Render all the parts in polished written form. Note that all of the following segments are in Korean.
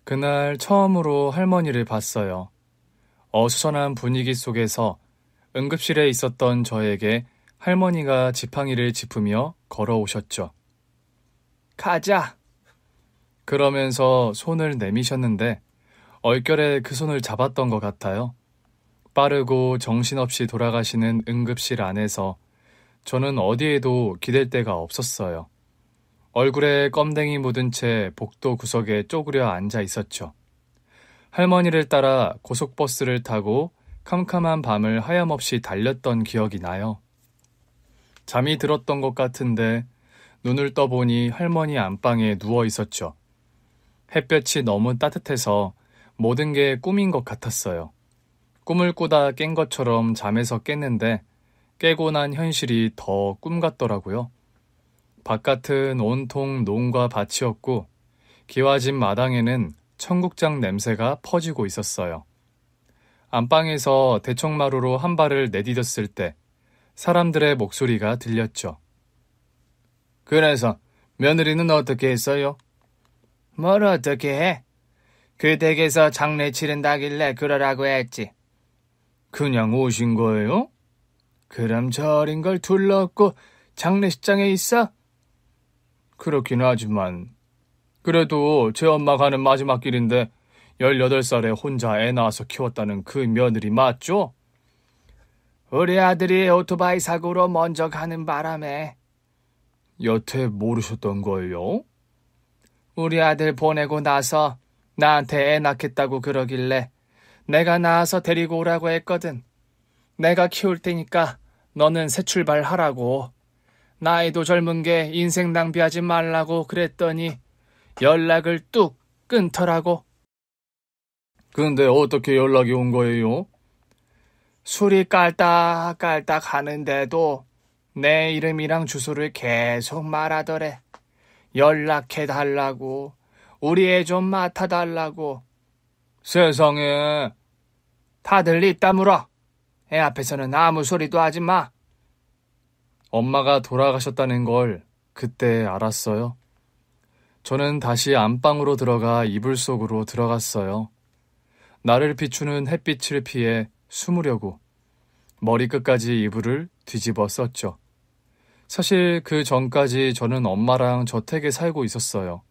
그날 처음으로 할머니를 봤어요. 어수선한 분위기 속에서 응급실에 있었던 저에게 할머니가 지팡이를 짚으며 걸어오셨죠. 가자! 그러면서 손을 내미셨는데 얼결에 그 손을 잡았던 것 같아요. 빠르고 정신없이 돌아가시는 응급실 안에서 저는 어디에도 기댈 데가 없었어요. 얼굴에 껌댕이 묻은 채 복도 구석에 쪼그려 앉아 있었죠. 할머니를 따라 고속버스를 타고 캄캄한 밤을 하염없이 달렸던 기억이 나요. 잠이 들었던 것 같은데 눈을 떠보니 할머니 안방에 누워 있었죠. 햇볕이 너무 따뜻해서 모든 게 꿈인 것 같았어요. 꿈을 꾸다 깬 것처럼 잠에서 깼는데 깨고 난 현실이 더 꿈 같더라고요. 바깥은 온통 논과 밭이었고 기와집 마당에는 청국장 냄새가 퍼지고 있었어요. 안방에서 대청마루로 한 발을 내디뎠을 때 사람들의 목소리가 들렸죠. 그래서 며느리는 어떻게 했어요? 뭘 어떻게 해? 그 댁에서 장례 치른다길래 그러라고 했지. 그냥 오신 거예요? 그럼 저 어린 걸 둘러엎고 장례식장에 있어? 그렇긴 하지만 그래도 제 엄마가 하는 마지막 길인데 18살에 혼자 애 낳아서 키웠다는 그 며느리 맞죠? 우리 아들이 오토바이 사고로 먼저 가는 바람에. 여태 모르셨던 거예요? 우리 아들 보내고 나서 나한테 애 낳겠다고 그러길래 내가 낳아서 데리고 오라고 했거든. 내가 키울 테니까 너는 새 출발하라고. 나이도 젊은 게 인생 낭비하지 말라고 그랬더니 연락을 뚝 끊더라고. 근데 어떻게 연락이 온 거예요? 술이 깔딱깔딱 하는데도 내 이름이랑 주소를 계속 말하더래. 연락해달라고, 우리 애 좀 맡아달라고. 세상에. 다들 이따 물어. 애 앞에서는 아무 소리도 하지 마. 엄마가 돌아가셨다는 걸 그때 알았어요. 저는 다시 안방으로 들어가 이불 속으로 들어갔어요. 나를 비추는 햇빛을 피해 숨으려고 머리끝까지 이불을 뒤집어 썼죠. 사실 그 전까지 저는 엄마랑 저택에 살고 있었어요.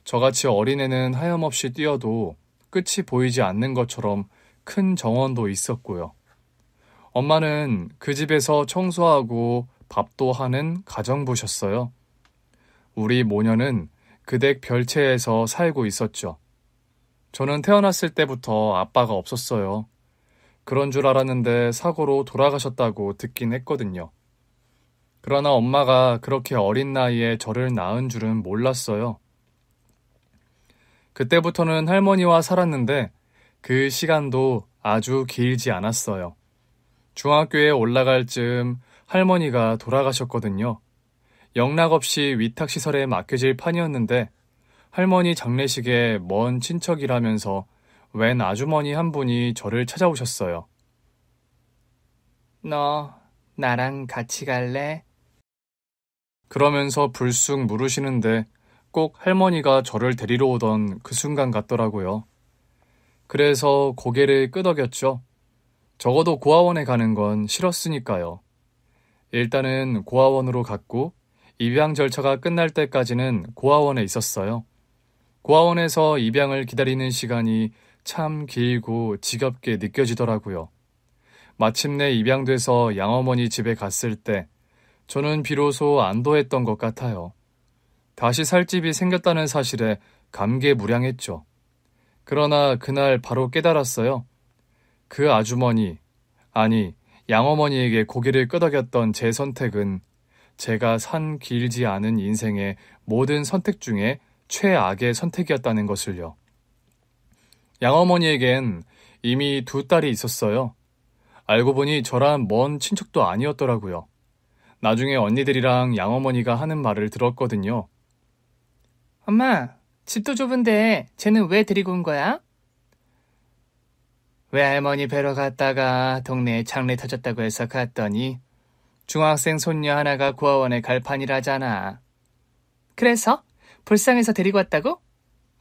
저같이 어린애는 하염없이 뛰어도 끝이 보이지 않는 것처럼 큰 정원도 있었고요. 엄마는 그 집에서 청소하고 밥도 하는 가정부셨어요. 우리 모녀는 그 댁 별채에서 살고 있었죠. 저는 태어났을 때부터 아빠가 없었어요. 그런 줄 알았는데 사고로 돌아가셨다고 듣긴 했거든요. 그러나 엄마가 그렇게 어린 나이에 저를 낳은 줄은 몰랐어요. 그때부터는 할머니와 살았는데 그 시간도 아주 길지 않았어요. 중학교에 올라갈 즈음 할머니가 돌아가셨거든요. 영락없이 위탁시설에 맡겨질 판이었는데 할머니 장례식에 먼 친척이라면서 웬 아주머니 한 분이 저를 찾아오셨어요. 너 나랑 같이 갈래? 그러면서 불쑥 물으시는데 꼭 할머니가 저를 데리러 오던 그 순간 같더라고요. 그래서 고개를 끄덕였죠. 적어도 고아원에 가는 건 싫었으니까요. 일단은 고아원으로 갔고 입양 절차가 끝날 때까지는 고아원에 있었어요. 고아원에서 입양을 기다리는 시간이 참 길고 지겹게 느껴지더라고요. 마침내 입양돼서 양어머니 집에 갔을 때 저는 비로소 안도했던 것 같아요. 다시 살 집이 생겼다는 사실에 감개무량했죠. 그러나 그날 바로 깨달았어요. 그 아주머니, 아니 양어머니에게 고개를 끄덕였던 제 선택은 제가 산 길지 않은 인생의 모든 선택 중에 최악의 선택이었다는 것을요. 양어머니에겐 이미 2딸이 있었어요. 알고 보니 저랑 먼 친척도 아니었더라고요. 나중에 언니들이랑 양어머니가 하는 말을 들었거든요. 엄마, 집도 좁은데 쟤는 왜 데리고 온 거야? 외할머니 뵈러 갔다가 동네에 장례 터졌다고 해서 갔더니 중학생 손녀 하나가 고아원에 갈 판이라잖아. 그래서? 불쌍해서 데리고 왔다고?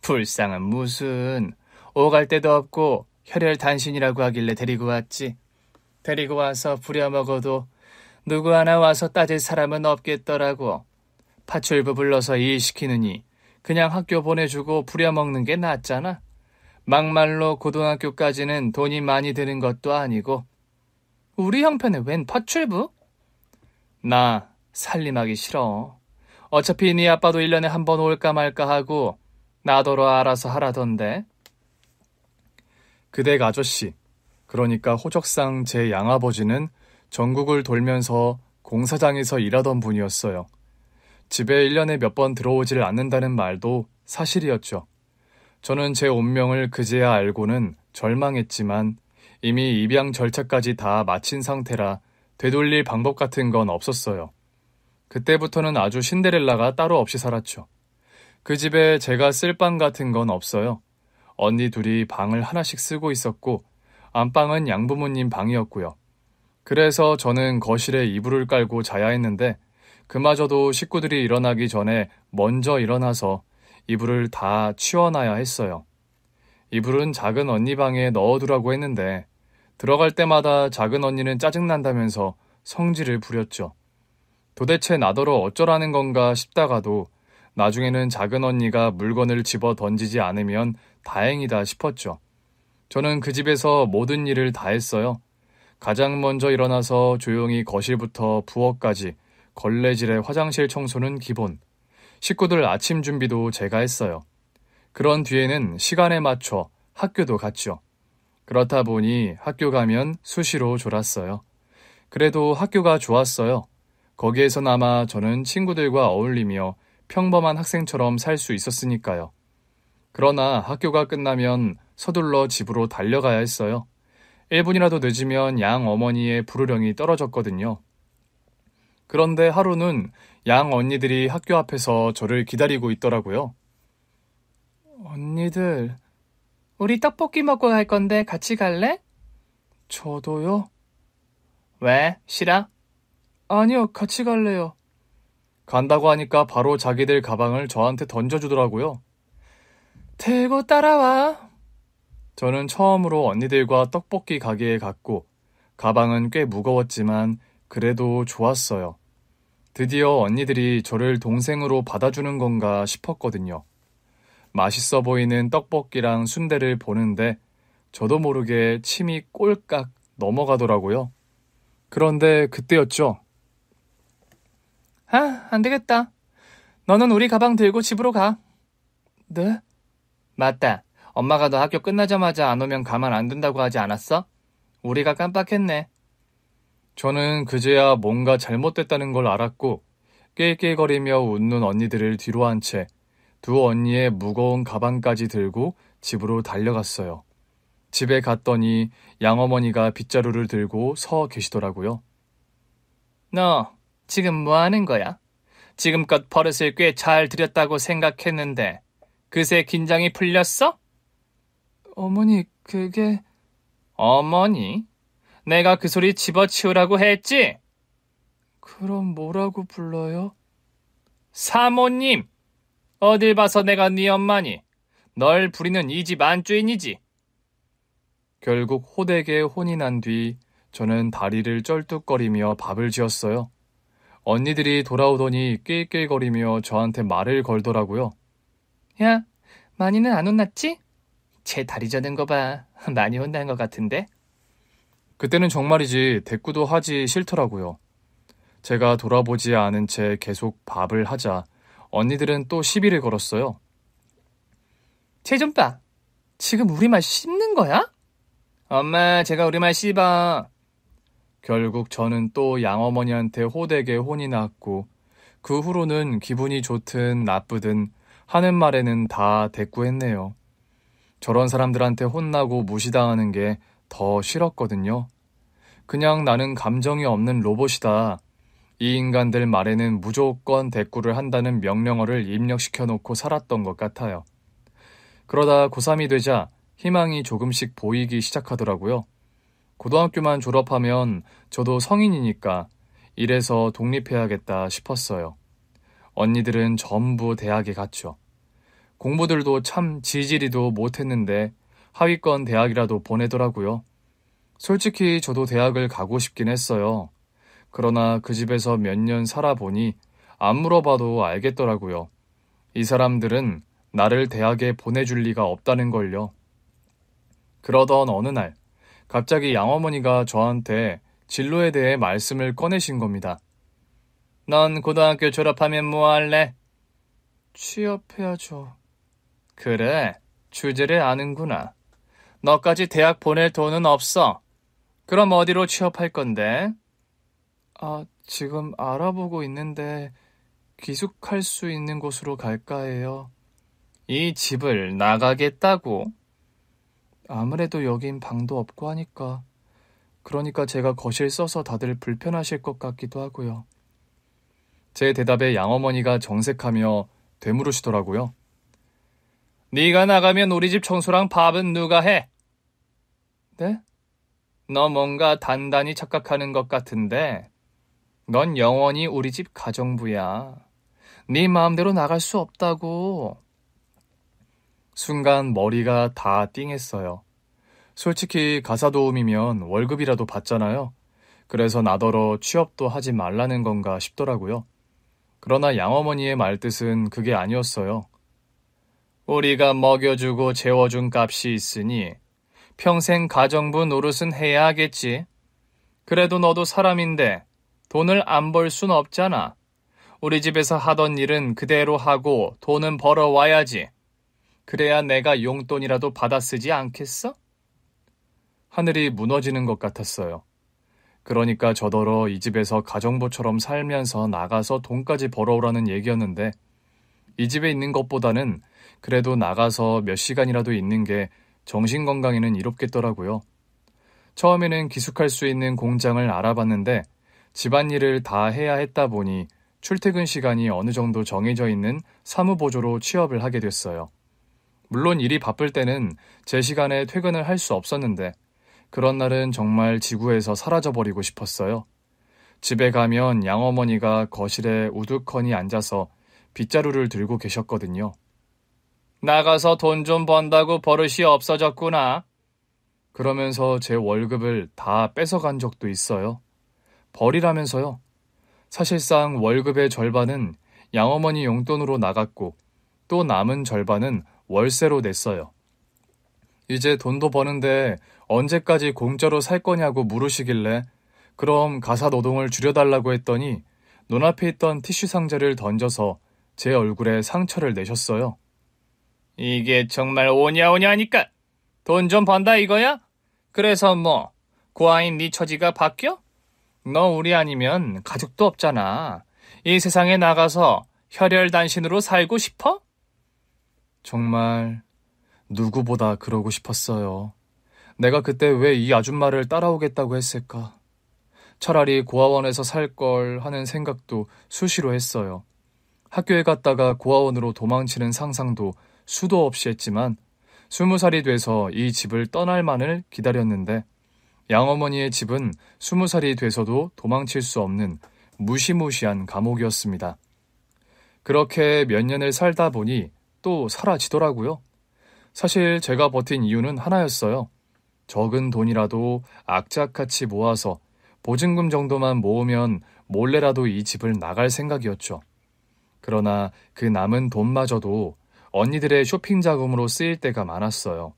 불쌍한 무슨. 오갈 데도 없고 혈혈단신이라고 하길래 데리고 왔지. 데리고 와서 부려먹어도 누구 하나 와서 따질 사람은 없겠더라고. 파출부 불러서 일 시키느니 그냥 학교 보내주고 부려먹는 게 낫잖아. 막말로 고등학교까지는 돈이 많이 드는 것도 아니고. 우리 형편에 웬 파출부? 나 살림하기 싫어. 어차피 네 아빠도 1년에 한 번 올까 말까 하고 나더러 알아서 하라던데. 그댁 아저씨, 그러니까 호적상 제 양아버지는 전국을 돌면서 공사장에서 일하던 분이었어요. 집에 1년에 몇 번 들어오질 않는다는 말도 사실이었죠. 저는 제 운명을 그제야 알고는 절망했지만 이미 입양 절차까지 다 마친 상태라 되돌릴 방법 같은 건 없었어요. 그때부터는 아주 신데렐라가 따로 없이 살았죠. 그 집에 제가 쓸 방 같은 건 없어요. 언니 둘이 방을 하나씩 쓰고 있었고 안방은 양부모님 방이었고요. 그래서 저는 거실에 이불을 깔고 자야 했는데 그마저도 식구들이 일어나기 전에 먼저 일어나서 이불을 다 치워놔야 했어요. 이불은 작은 언니 방에 넣어두라고 했는데 들어갈 때마다 작은 언니는 짜증난다면서 성질을 부렸죠. 도대체 나더러 어쩌라는 건가 싶다가도 나중에는 작은 언니가 물건을 집어 던지지 않으면 다행이다 싶었죠. 저는 그 집에서 모든 일을 다 했어요. 가장 먼저 일어나서 조용히 거실부터 부엌까지 걸레질에 화장실 청소는 기본. 식구들 아침 준비도 제가 했어요. 그런 뒤에는 시간에 맞춰 학교도 갔죠. 그렇다 보니 학교 가면 수시로 졸았어요. 그래도 학교가 좋았어요. 거기에서나마 저는 친구들과 어울리며 평범한 학생처럼 살 수 있었으니까요. 그러나 학교가 끝나면 서둘러 집으로 달려가야 했어요. 1분이라도 늦으면 양 어머니의 불호령이 떨어졌거든요. 그런데 하루는 양 언니들이 학교 앞에서 저를 기다리고 있더라고요. 언니들, 우리 떡볶이 먹고 갈 건데 같이 갈래? 저도요? 왜? 싫어? 아니요, 같이 갈래요. 간다고 하니까 바로 자기들 가방을 저한테 던져주더라고요. 들고 따라와. 저는 처음으로 언니들과 떡볶이 가게에 갔고 가방은 꽤 무거웠지만 그래도 좋았어요. 드디어 언니들이 저를 동생으로 받아주는 건가 싶었거든요. 맛있어 보이는 떡볶이랑 순대를 보는데 저도 모르게 침이 꼴깍 넘어가더라고요. 그런데 그때였죠. 안 되겠다. 너는 우리 가방 들고 집으로 가. 네? 맞다. 엄마가 너 학교 끝나자마자 안 오면 가만 안 둔다고 하지 않았어? 우리가 깜빡했네. 저는 그제야 뭔가 잘못됐다는 걸 알았고 낄낄거리며 웃는 언니들을 뒤로 한 채 두 언니의 무거운 가방까지 들고 집으로 달려갔어요. 집에 갔더니 양어머니가 빗자루를 들고 서 계시더라고요. 너 지금 뭐 하는 거야? 지금껏 버릇을 꽤 잘 들였다고 생각했는데 그새 긴장이 풀렸어? 어머니, 그게... 어머니? 내가 그 소리 집어치우라고 했지? 그럼 뭐라고 불러요? 사모님! 어딜 봐서 내가 네 엄마니? 널 부리는 이 집 안주인이지. 결국 호되게 혼이 난 뒤 저는 다리를 쩔뚝거리며 밥을 지었어요. 언니들이 돌아오더니 낄낄거리며 저한테 말을 걸더라고요. 야, 많이는 안 혼났지? 쟤 다리 저는 거 봐. 많이 혼난 것 같은데? 그때는 정말이지 대꾸도 하지 싫더라고요. 제가 돌아보지 않은 채 계속 밥을 하자 언니들은 또 시비를 걸었어요. 쟤 좀 봐. 지금 우리말 씹는 거야? 엄마, 제가 우리말 씹어. 결국 저는 또 양어머니한테 호되게 혼이 났고 그 후로는 기분이 좋든 나쁘든 하는 말에는 다 대꾸했네요. 저런 사람들한테 혼나고 무시당하는 게 더 싫었거든요. 그냥 나는 감정이 없는 로봇이다. 이 인간들 말에는 무조건 대꾸를 한다는 명령어를 입력시켜 놓고 살았던 것 같아요. 그러다 고3이 되자 희망이 조금씩 보이기 시작하더라고요. 고등학교만 졸업하면 저도 성인이니까 일해서 독립해야겠다 싶었어요. 언니들은 전부 대학에 갔죠. 공부들도 참 지지리도 못했는데 하위권 대학이라도 보내더라고요. 솔직히 저도 대학을 가고 싶긴 했어요. 그러나 그 집에서 몇 년 살아보니 안 물어봐도 알겠더라고요. 이 사람들은 나를 대학에 보내줄 리가 없다는 걸요. 그러던 어느 날 갑자기 양어머니가 저한테 진로에 대해 말씀을 꺼내신 겁니다. 넌 고등학교 졸업하면 뭐 할래? 취업해야죠. 그래, 주제를 아는구나. 너까지 대학 보낼 돈은 없어. 그럼 어디로 취업할 건데? 지금 알아보고 있는데 귀숙할 수 있는 곳으로 갈까 해요. 이 집을 나가겠다고? 아무래도 여긴 방도 없고 하니까. 그러니까 제가 거실 써서 다들 불편하실 것 같기도 하고요. 제 대답에 양어머니가 정색하며 되물으시더라고요. 네가 나가면 우리 집 청소랑 밥은 누가 해? 네? 너 뭔가 단단히 착각하는 것 같은데 넌 영원히 우리 집 가정부야. 네 마음대로 나갈 수 없다고. 순간 머리가 다 띵했어요. 솔직히 가사 도우미면 월급이라도 받잖아요. 그래서 나더러 취업도 하지 말라는 건가 싶더라고요. 그러나 양어머니의 말뜻은 그게 아니었어요. 우리가 먹여주고 재워준 값이 있으니 평생 가정부 노릇은 해야 하겠지. 그래도 너도 사람인데 돈을 안 벌 순 없잖아. 우리 집에서 하던 일은 그대로 하고 돈은 벌어와야지. 그래야 내가 용돈이라도 받아 쓰지 않겠어? 하늘이 무너지는 것 같았어요. 그러니까 저더러 이 집에서 가정부처럼 살면서 나가서 돈까지 벌어오라는 얘기였는데 이 집에 있는 것보다는 그래도 나가서 몇 시간이라도 있는 게 정신건강에는 이롭겠더라고요. 처음에는 기숙할 수 있는 공장을 알아봤는데 집안일을 다 해야 했다 보니 출퇴근 시간이 어느 정도 정해져 있는 사무보조로 취업을 하게 됐어요. 물론 일이 바쁠 때는 제 시간에 퇴근을 할 수 없었는데 그런 날은 정말 지구에서 사라져버리고 싶었어요. 집에 가면 양어머니가 거실에 우두커니 앉아서 빗자루를 들고 계셨거든요. 나가서 돈 좀 번다고 버릇이 없어졌구나. 그러면서 제 월급을 다 뺏어간 적도 있어요. 벌이라면서요. 사실상 월급의 절반은 양어머니 용돈으로 나갔고 또 남은 절반은 월세로 냈어요. 이제 돈도 버는데 언제까지 공짜로 살 거냐고 물으시길래 그럼 가사 노동을 줄여달라고 했더니 눈앞에 있던 티슈 상자를 던져서 제 얼굴에 상처를 내셨어요. 이게 정말 오냐오냐 하니까 돈 좀 번다 이거야? 그래서 뭐 고아인 네 처지가 바뀌어? 너 우리 아니면 가족도 없잖아. 이 세상에 나가서 혈혈단신으로 살고 싶어? 정말 누구보다 그러고 싶었어요. 내가 그때 왜 이 아줌마를 따라오겠다고 했을까? 차라리 고아원에서 살 걸 하는 생각도 수시로 했어요. 학교에 갔다가 고아원으로 도망치는 상상도 수도 없이 했지만 20살이 돼서 이 집을 떠날 만을 기다렸는데 양어머니의 집은 20살이 돼서도 도망칠 수 없는 무시무시한 감옥이었습니다. 그렇게 몇 년을 살다 보니 또 사라지더라고요. 사실 제가 버틴 이유는 하나였어요. 적은 돈이라도 악착같이 모아서 보증금 정도만 모으면 몰래라도 이 집을 나갈 생각이었죠. 그러나 그 남은 돈마저도 언니들의 쇼핑 자금으로 쓰일 때가 많았어요.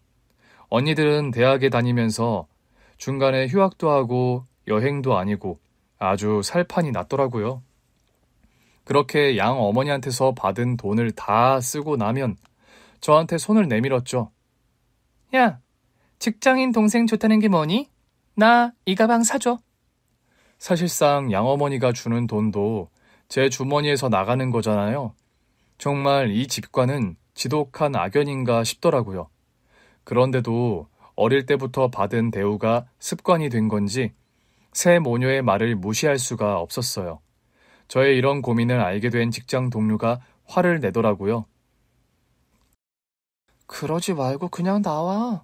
언니들은 대학에 다니면서 중간에 휴학도 하고 여행도 아니고 아주 살판이 났더라고요. 그렇게 양 어머니한테서 받은 돈을 다 쓰고 나면 저한테 손을 내밀었죠. 야, 직장인 동생 좋다는 게 뭐니? 나 이 가방 사줘. 사실상 양어머니가 주는 돈도 제 주머니에서 나가는 거잖아요. 정말 이 집과는 지독한 악연인가 싶더라고요. 그런데도 어릴 때부터 받은 대우가 습관이 된 건지 새 모녀의 말을 무시할 수가 없었어요. 저의 이런 고민을 알게 된 직장 동료가 화를 내더라고요. 그러지 말고 그냥 나와.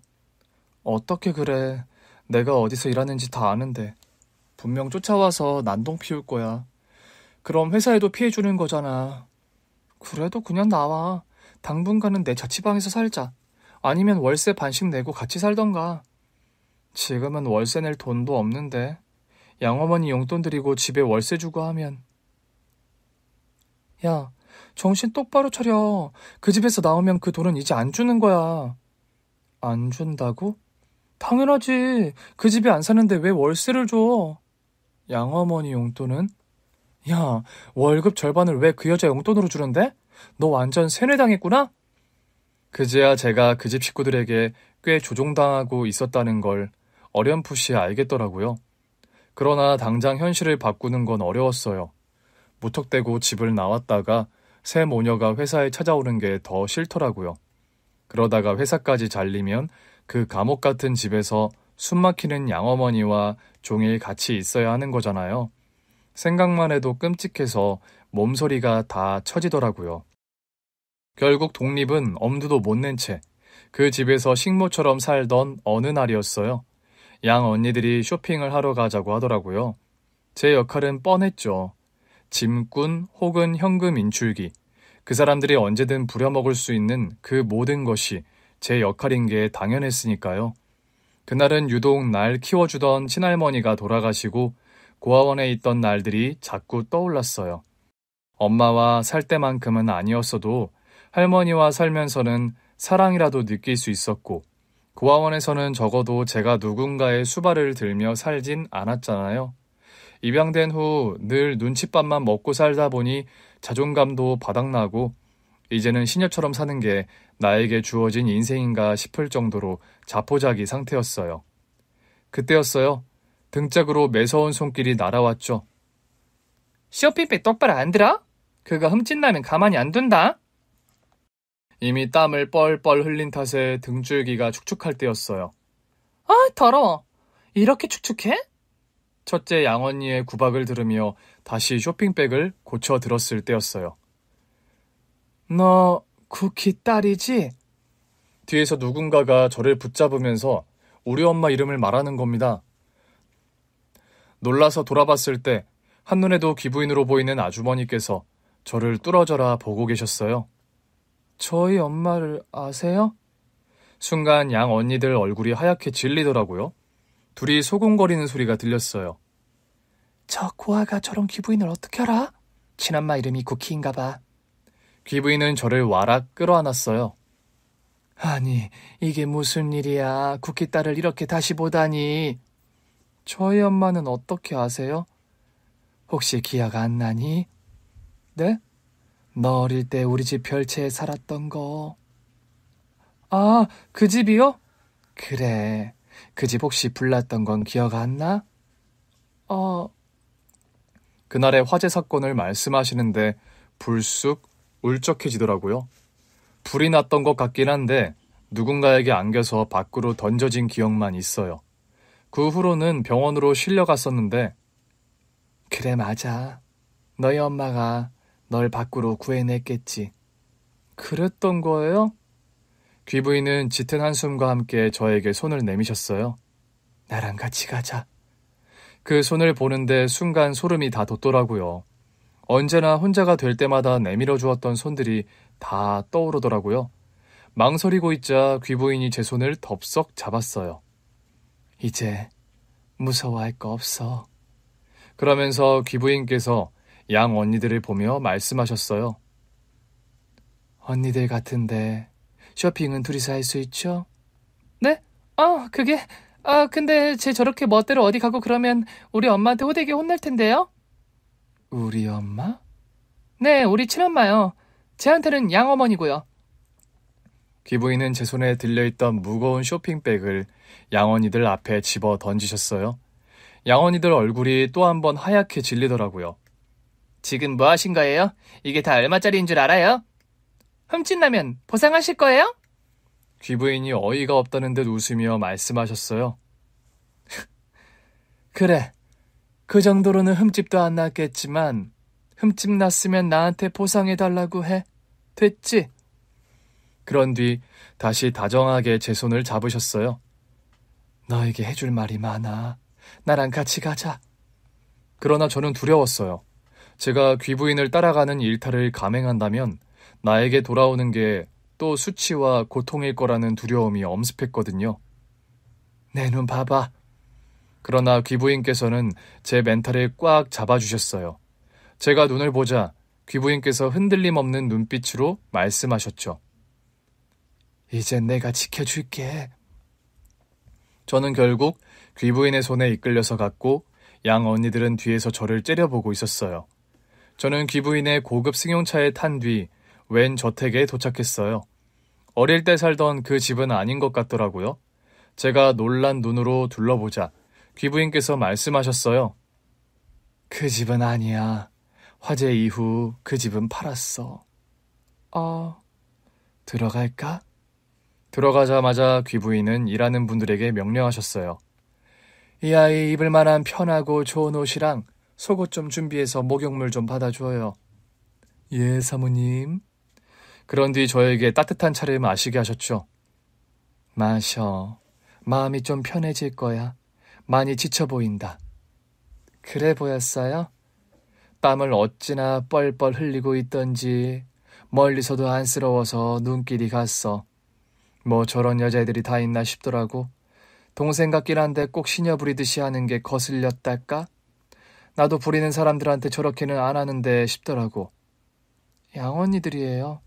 어떻게 그래. 내가 어디서 일하는지 다 아는데. 분명 쫓아와서 난동 피울 거야. 그럼 회사에도 피해 주는 거잖아. 그래도 그냥 나와. 당분간은 내 자취방에서 살자. 아니면 월세 반씩 내고 같이 살던가. 지금은 월세 낼 돈도 없는데 양어머니 용돈 드리고 집에 월세 주고 하면. 야, 정신 똑바로 차려. 그 집에서 나오면 그 돈은 이제 안 주는 거야. 안 준다고? 당연하지. 그 집에 안 사는데 왜 월세를 줘? 양어머니 용돈은? 야, 월급 절반을 왜 그 여자 용돈으로 주는데? 너 완전 세뇌당했구나? 그제야 제가 그 집 식구들에게 꽤 조종당하고 있었다는 걸 어렴풋이 알겠더라고요. 그러나 당장 현실을 바꾸는 건 어려웠어요. 무턱대고 집을 나왔다가 새 모녀가 회사에 찾아오는 게 더 싫더라고요. 그러다가 회사까지 잘리면 그 감옥 같은 집에서 숨막히는 양어머니와 종일 같이 있어야 하는 거잖아요. 생각만 해도 끔찍해서 몸소리가 다 처지더라고요. 결국 독립은 엄두도 못 낸 채 그 집에서 식모처럼 살던 어느 날이었어요. 양 언니들이 쇼핑을 하러 가자고 하더라고요. 제 역할은 뻔했죠. 짐꾼 혹은 현금 인출기. 그 사람들이 언제든 부려먹을 수 있는 그 모든 것이 제 역할인 게 당연했으니까요. 그날은 유독 날 키워주던 친할머니가 돌아가시고 고아원에 있던 날들이 자꾸 떠올랐어요. 엄마와 살 때만큼은 아니었어도 할머니와 살면서는 사랑이라도 느낄 수 있었고 고아원에서는 적어도 제가 누군가의 수발을 들며 살진 않았잖아요. 입양된 후 늘 눈칫밥만 먹고 살다 보니 자존감도 바닥나고 이제는 시녀처럼 사는 게 나에게 주어진 인생인가 싶을 정도로 자포자기 상태였어요. 그때였어요. 등짝으로 매서운 손길이 날아왔죠. 쇼핑백 똑바로 안 들어? 그거 흠집나면 가만히 안 둔다. 이미 땀을 뻘뻘 흘린 탓에 등줄기가 축축할 때였어요. 아, 더러워. 이렇게 축축해? 첫째 양언니의 구박을 들으며 다시 쇼핑백을 고쳐 들었을 때였어요. 너 쿠키 딸이지? 뒤에서 누군가가 저를 붙잡으면서 우리 엄마 이름을 말하는 겁니다. 놀라서 돌아봤을 때 한눈에도 귀부인으로 보이는 아주머니께서 저를 뚫어져라 보고 계셨어요. 저희 엄마를 아세요? 순간 양 언니들 얼굴이 하얗게 질리더라고요. 둘이 소곤거리는 소리가 들렸어요. 저 고아가 저런 귀부인을 어떻게 알아? 친엄마 이름이 쿠키인가 봐. 귀부인은 저를 와락 끌어안았어요. 아니, 이게 무슨 일이야. 쿠키 딸을 이렇게 다시 보다니. 저희 엄마는 어떻게 아세요? 혹시 기억 안 나니? 네? 너 어릴 때 우리 집 별채에 살았던 거. 아, 그 집이요? 그래. 그 집 혹시 불났던 건 기억 안 나? 그날의 화재 사건을 말씀하시는데 불쑥 울적해지더라고요. 불이 났던 것 같긴 한데 누군가에게 안겨서 밖으로 던져진 기억만 있어요. 그 후로는 병원으로 실려갔었는데 그래 맞아. 너희 엄마가 널 밖으로 구해냈겠지. 그랬던 거예요? 귀부인은 짙은 한숨과 함께 저에게 손을 내미셨어요. 나랑 같이 가자. 그 손을 보는데 순간 소름이 다 돋더라고요. 언제나 혼자가 될 때마다 내밀어 주었던 손들이 다 떠오르더라고요. 망설이고 있자 귀부인이 제 손을 덥석 잡았어요. 이제 무서워할 거 없어. 그러면서 귀부인께서 양 언니들을 보며 말씀하셨어요. 언니들 같은데 쇼핑은 둘이서 할 수 있죠? 네? 근데 쟤 저렇게 멋대로 어디 가고 그러면 우리 엄마한테 호되게 혼날 텐데요? 우리 엄마? 네, 우리 친엄마요. 쟤한테는 양어머니고요. 귀부인은 제 손에 들려있던 무거운 쇼핑백을 양언니들 앞에 집어 던지셨어요. 양언니들 얼굴이 또 한 번 하얗게 질리더라고요. 지금 뭐 하신 거예요? 이게 다 얼마짜리인 줄 알아요? 흠집나면 보상하실 거예요? 귀부인이 어이가 없다는 듯 웃으며 말씀하셨어요. 그래, 그 정도로는 흠집도 안 났겠지만 흠집 났으면 나한테 보상해달라고 해. 됐지? 그런 뒤 다시 다정하게 제 손을 잡으셨어요. 너에게 해줄 말이 많아. 나랑 같이 가자. 그러나 저는 두려웠어요. 제가 귀부인을 따라가는 일탈을 감행한다면 나에게 돌아오는 게 또 수치와 고통일 거라는 두려움이 엄습했거든요. 내 눈 봐봐. 그러나 귀부인께서는 제 멘탈을 꽉 잡아주셨어요. 제가 눈을 보자 귀부인께서 흔들림 없는 눈빛으로 말씀하셨죠. 이젠 내가 지켜줄게. 저는 결국 귀부인의 손에 이끌려서 갔고 양 언니들은 뒤에서 저를 째려보고 있었어요. 저는 귀부인의 고급 승용차에 탄 뒤 웬 저택에 도착했어요. 어릴 때 살던 그 집은 아닌 것 같더라고요. 제가 놀란 눈으로 둘러보자 귀부인께서 말씀하셨어요. 그 집은 아니야. 화재 이후 그 집은 팔았어. 들어갈까? 들어가자마자 귀부인은 일하는 분들에게 명령하셨어요. 이 아이 입을 만한 편하고 좋은 옷이랑 속옷 좀 준비해서 목욕물 좀 받아줘요. 예, 사모님. 그런 뒤 저에게 따뜻한 차를 마시게 하셨죠. 마셔. 마음이 좀 편해질 거야. 많이 지쳐 보인다. 그래 보였어요? 땀을 어찌나 뻘뻘 흘리고 있던지 멀리서도 안쓰러워서 눈길이 갔어. 뭐 저런 여자애들이 다 있나 싶더라고. 동생 같긴 한데 꼭 시녀 부리듯이 하는 게 거슬렸달까? 나도 부리는 사람들한테 저렇게는 안 하는데 싶더라고. 양언니들이에요.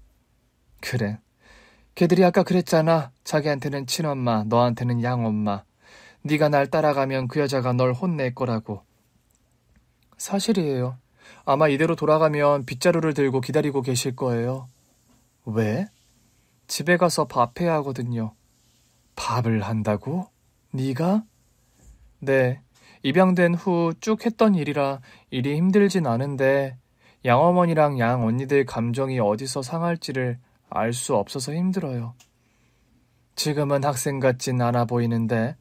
그래. 걔들이 아까 그랬잖아. 자기한테는 친엄마, 너한테는 양엄마. 네가 날 따라가면 그 여자가 널 혼낼 거라고. 사실이에요. 아마 이대로 돌아가면 빗자루를 들고 기다리고 계실 거예요. 왜? 집에 가서 밥해야 하거든요. 밥을 한다고? 네가? 네. 입양된 후 쭉 했던 일이라 일이 힘들진 않은데 양어머니랑 양언니들 감정이 어디서 상할지를 알 수 없어서 힘들어요. 지금은 학생 같진 않아 보이는데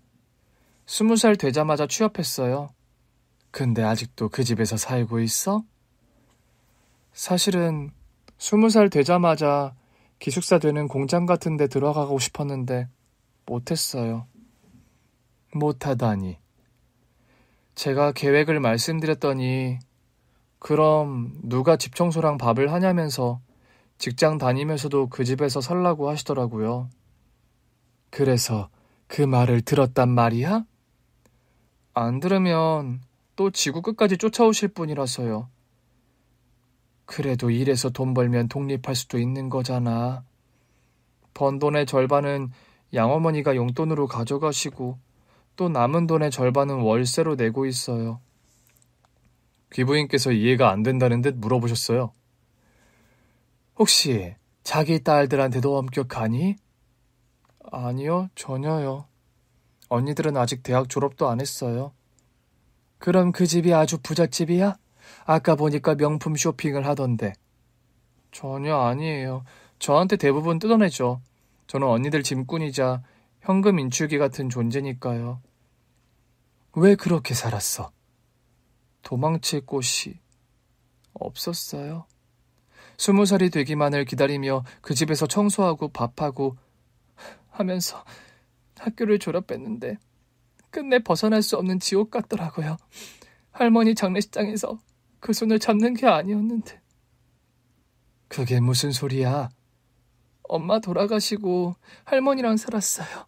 20살 되자마자 취업했어요. 근데 아직도 그 집에서 살고 있어? 사실은 20살 되자마자 기숙사 되는 공장 같은 데 들어가고 싶었는데 못했어요. 못하다니. 제가 계획을 말씀드렸더니 그럼 누가 집 청소랑 밥을 하냐면서 직장 다니면서도 그 집에서 살라고 하시더라고요. 그래서 그 말을 들었단 말이야? 안 들으면 또 지구 끝까지 쫓아오실 분이라서요. 그래도 일해서 돈 벌면 독립할 수도 있는 거잖아. 번 돈의 절반은 양어머니가 용돈으로 가져가시고 또 남은 돈의 절반은 월세로 내고 있어요. 귀부인께서 이해가 안 된다는 듯 물어보셨어요. 혹시 자기 딸들한테도 엄격하니? 아니요, 전혀요. 언니들은 아직 대학 졸업도 안 했어요. 그럼 그 집이 아주 부잣집이야? 아까 보니까 명품 쇼핑을 하던데. 전혀 아니에요. 저한테 대부분 뜯어내죠. 저는 언니들 짐꾼이자 현금 인출기 같은 존재니까요. 왜 그렇게 살았어? 도망칠 곳이 없었어요. 20살이 되기만을 기다리며 그 집에서 청소하고 밥하고 하면서 학교를 졸업했는데 끝내 벗어날 수 없는 지옥 같더라고요. 할머니 장례식장에서 그 손을 잡는 게 아니었는데. 그게 무슨 소리야? 엄마 돌아가시고 할머니랑 살았어요.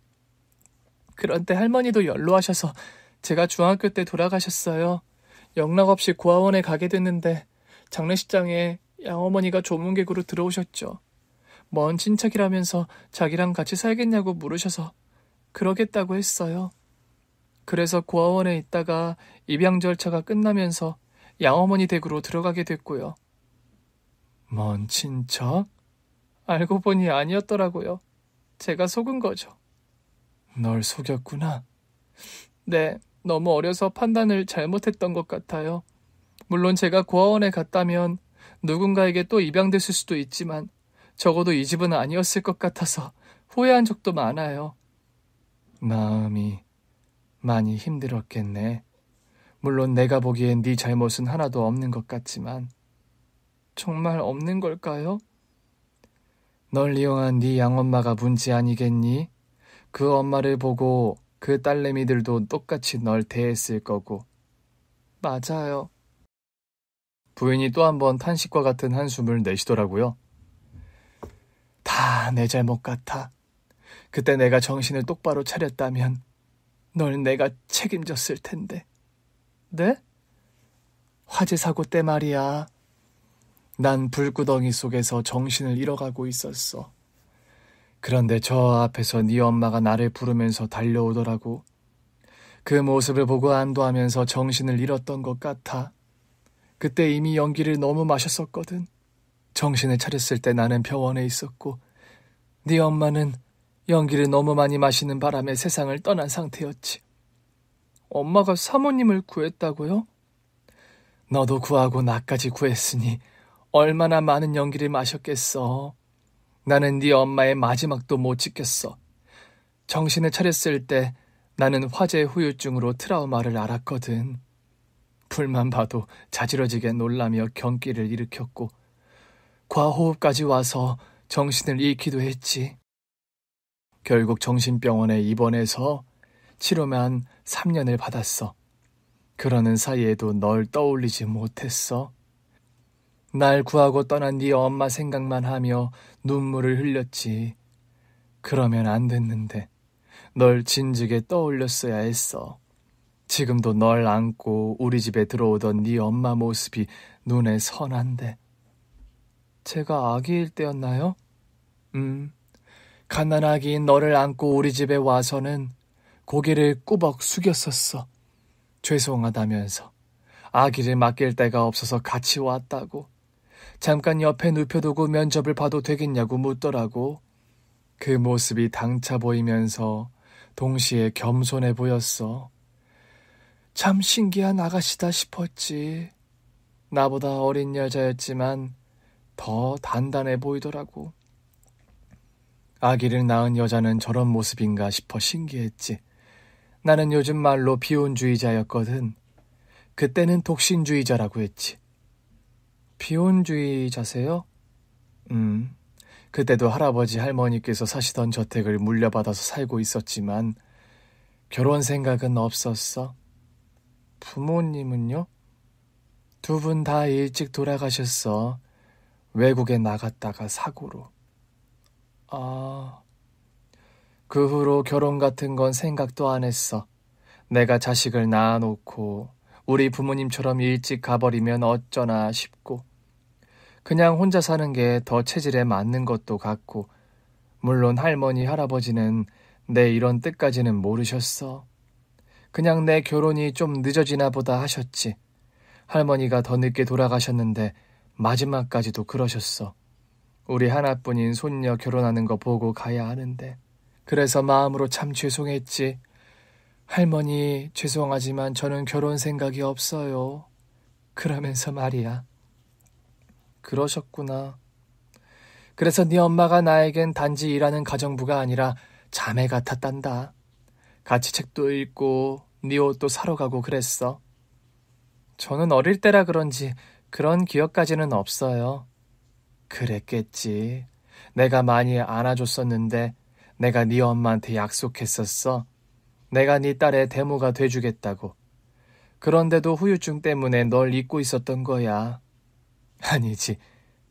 그런데 할머니도 연로하셔서 제가 중학교 때 돌아가셨어요. 영락없이 고아원에 가게 됐는데 장례식장에 양어머니가 조문객으로 들어오셨죠. 먼 친척이라면서 자기랑 같이 살겠냐고 물으셔서 그러겠다고 했어요. 그래서 고아원에 있다가 입양 절차가 끝나면서 양어머니 댁으로 들어가게 됐고요. 먼 친척? 알고 보니 아니었더라고요. 제가 속은 거죠. 널 속였구나. 네, 너무 어려서 판단을 잘못했던 것 같아요. 물론 제가 고아원에 갔다면 누군가에게 또 입양됐을 수도 있지만 적어도 이 집은 아니었을 것 같아서 후회한 적도 많아요. 마음이 많이 힘들었겠네. 물론 내가 보기엔 네 잘못은 하나도 없는 것 같지만. 정말 없는 걸까요? 널 이용한 네 양엄마가 문제 아니겠니? 그 엄마를 보고 그 딸내미들도 똑같이 널 대했을 거고. 맞아요. 부인이 또 한 번 탄식과 같은 한숨을 내쉬더라고요. 다 다 내 잘못 같아. 그때 내가 정신을 똑바로 차렸다면 널 내가 책임졌을 텐데. 네? 화재 사고 때 말이야. 난 불구덩이 속에서 정신을 잃어가고 있었어. 그런데 저 앞에서 네 엄마가 나를 부르면서 달려오더라고. 그 모습을 보고 안도하면서 정신을 잃었던 것 같아. 그때 이미 연기를 너무 마셨었거든. 정신을 차렸을 때 나는 병원에 있었고 네 엄마는 연기를 너무 많이 마시는 바람에 세상을 떠난 상태였지. 엄마가 사모님을 구했다고요? 너도 구하고 나까지 구했으니 얼마나 많은 연기를 마셨겠어. 나는 네 엄마의 마지막도 못 지켰어. 정신을 차렸을 때 나는 화재 후유증으로 트라우마를 앓았거든. 불만 봐도 자지러지게 놀라며 경기를 일으켰고 과호흡까지 와서 정신을 잃기도 했지. 결국 정신병원에 입원해서 치료만 3년을 받았어. 그러는 사이에도 널 떠올리지 못했어. 날 구하고 떠난 네 엄마 생각만 하며 눈물을 흘렸지. 그러면 안 됐는데 널 진즉에 떠올렸어야 했어. 지금도 널 안고 우리 집에 들어오던 네 엄마 모습이 눈에 선한데. 제가 아기일 때였나요? 갓난아기인 너를 안고 우리 집에 와서는 고개를 꾸벅 숙였었어. 죄송하다면서. 아기를 맡길 데가 없어서 같이 왔다고. 잠깐 옆에 눕혀두고 면접을 봐도 되겠냐고 묻더라고. 그 모습이 당차 보이면서 동시에 겸손해 보였어. 참 신기한 아가씨다 싶었지. 나보다 어린 여자였지만 더 단단해 보이더라고. 아기를 낳은 여자는 저런 모습인가 싶어 신기했지. 나는 요즘 말로 비혼주의자였거든. 그때는 독신주의자라고 했지. 비혼주의자세요? 그때도 할아버지 할머니께서 사시던 저택을 물려받아서 살고 있었지만 결혼 생각은 없었어. 부모님은요? 두 분 다 일찍 돌아가셨어. 외국에 나갔다가 사고로. 그 후로 결혼 같은 건 생각도 안 했어. 내가 자식을 낳아놓고 우리 부모님처럼 일찍 가버리면 어쩌나 싶고 그냥 혼자 사는 게 더 체질에 맞는 것도 같고 물론 할머니 할아버지는 내 이런 뜻까지는 모르셨어. 그냥 내 결혼이 좀 늦어지나 보다 하셨지. 할머니가 더 늦게 돌아가셨는데 마지막까지도 그러셨어. 우리 하나뿐인 손녀 결혼하는 거 보고 가야 하는데. 그래서 마음으로 참 죄송했지. 할머니 죄송하지만 저는 결혼 생각이 없어요. 그러면서 말이야. 그러셨구나. 그래서 네 엄마가 나에겐 단지 일하는 가정부가 아니라 자매 같았단다. 같이 책도 읽고 네 옷도 사러 가고 그랬어. 저는 어릴 때라 그런지 그런 기억까지는 없어요. 그랬겠지. 내가 많이 안아줬었는데 내가 네 엄마한테 약속했었어. 내가 네 딸의 대모가 돼주겠다고. 그런데도 후유증 때문에 널 잊고 있었던 거야. 아니지.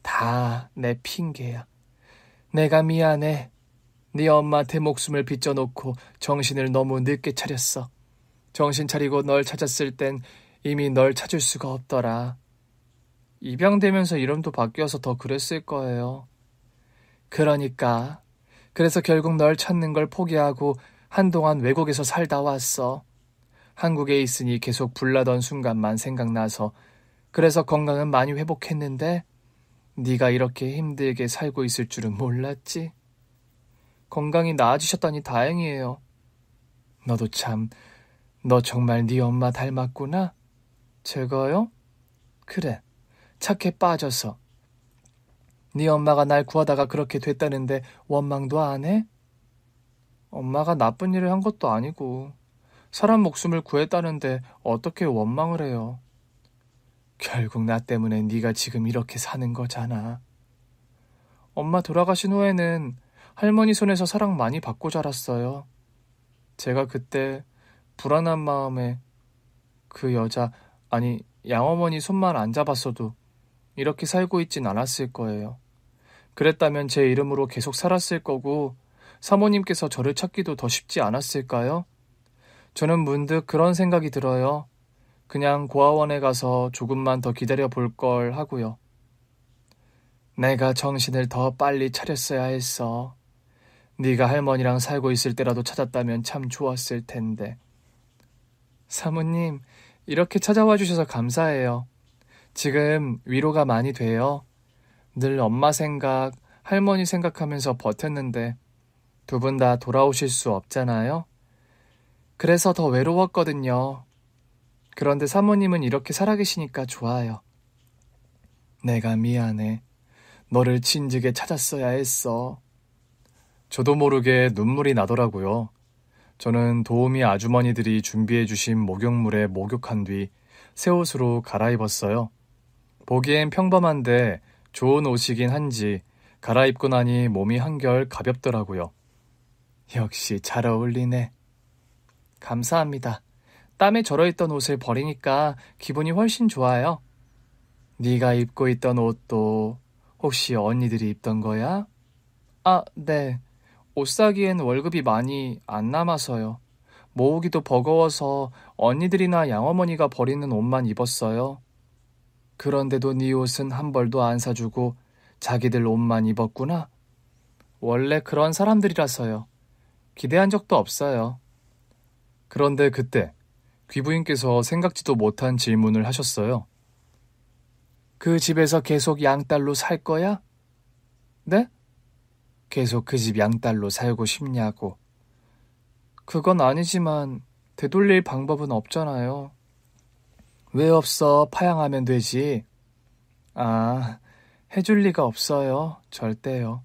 다 내 핑계야. 내가 미안해. 네 엄마한테 목숨을 빚져놓고 정신을 너무 늦게 차렸어. 정신 차리고 널 찾았을 땐 이미 널 찾을 수가 없더라. 입양되면서 이름도 바뀌어서 더 그랬을 거예요. 그러니까. 그래서 결국 널 찾는 걸 포기하고 한동안 외국에서 살다 왔어. 한국에 있으니 계속 불나던 순간만 생각나서. 그래서 건강은 많이 회복했는데 네가 이렇게 힘들게 살고 있을 줄은 몰랐지. 건강이 나아지셨다니 다행이에요. 너도 참, 너 정말 네 엄마 닮았구나? 제가요? 그래, 착해 빠져서. 네 엄마가 날 구하다가 그렇게 됐다는데 원망도 안 해? 엄마가 나쁜 일을 한 것도 아니고 사람 목숨을 구했다는데 어떻게 원망을 해요. 결국 나 때문에 네가 지금 이렇게 사는 거잖아. 엄마 돌아가신 후에는 할머니 손에서 사랑 많이 받고 자랐어요. 제가 그때 불안한 마음에 그 여자, 양어머니 손만 안 잡았어도 이렇게 살고 있진 않았을 거예요. 그랬다면 제 이름으로 계속 살았을 거고 사모님께서 저를 찾기도 더 쉽지 않았을까요? 저는 문득 그런 생각이 들어요. 그냥 고아원에 가서 조금만 더 기다려 볼 걸 하고요. 내가 정신을 더 빨리 차렸어야 했어. 네가 할머니랑 살고 있을 때라도 찾았다면 참 좋았을 텐데. 사모님, 이렇게 찾아와 주셔서 감사해요. 지금 위로가 많이 돼요. 늘 엄마 생각, 할머니 생각하면서 버텼는데 두 분 다 돌아오실 수 없잖아요. 그래서 더 외로웠거든요. 그런데 사모님은 이렇게 살아계시니까 좋아요. 내가 미안해. 너를 진즉에 찾았어야 했어. 저도 모르게 눈물이 나더라고요. 저는 도우미 아주머니들이 준비해 주신 목욕물에 목욕한 뒤 새 옷으로 갈아입었어요. 보기엔 평범한데 좋은 옷이긴 한지 갈아입고 나니 몸이 한결 가볍더라고요. 역시 잘 어울리네. 감사합니다. 땀에 절어있던 옷을 버리니까 기분이 훨씬 좋아요. 네가 입고 있던 옷도 혹시 언니들이 입던 거야? 아, 네. 옷 사기엔 월급이 많이 안 남아서요. 모으기도 버거워서 언니들이나 양어머니가 버리는 옷만 입었어요. 그런데도 네 옷은 한 벌도 안 사주고 자기들 옷만 입었구나? 원래 그런 사람들이라서요. 기대한 적도 없어요. 그런데 그때 귀부인께서 생각지도 못한 질문을 하셨어요. 그 집에서 계속 양딸로 살 거야? 네? 계속 그 집 양딸로 살고 싶냐고. 그건 아니지만 되돌릴 방법은 없잖아요. 왜 없어? 파양하면 되지. 아, 해줄 리가 없어요. 절대요.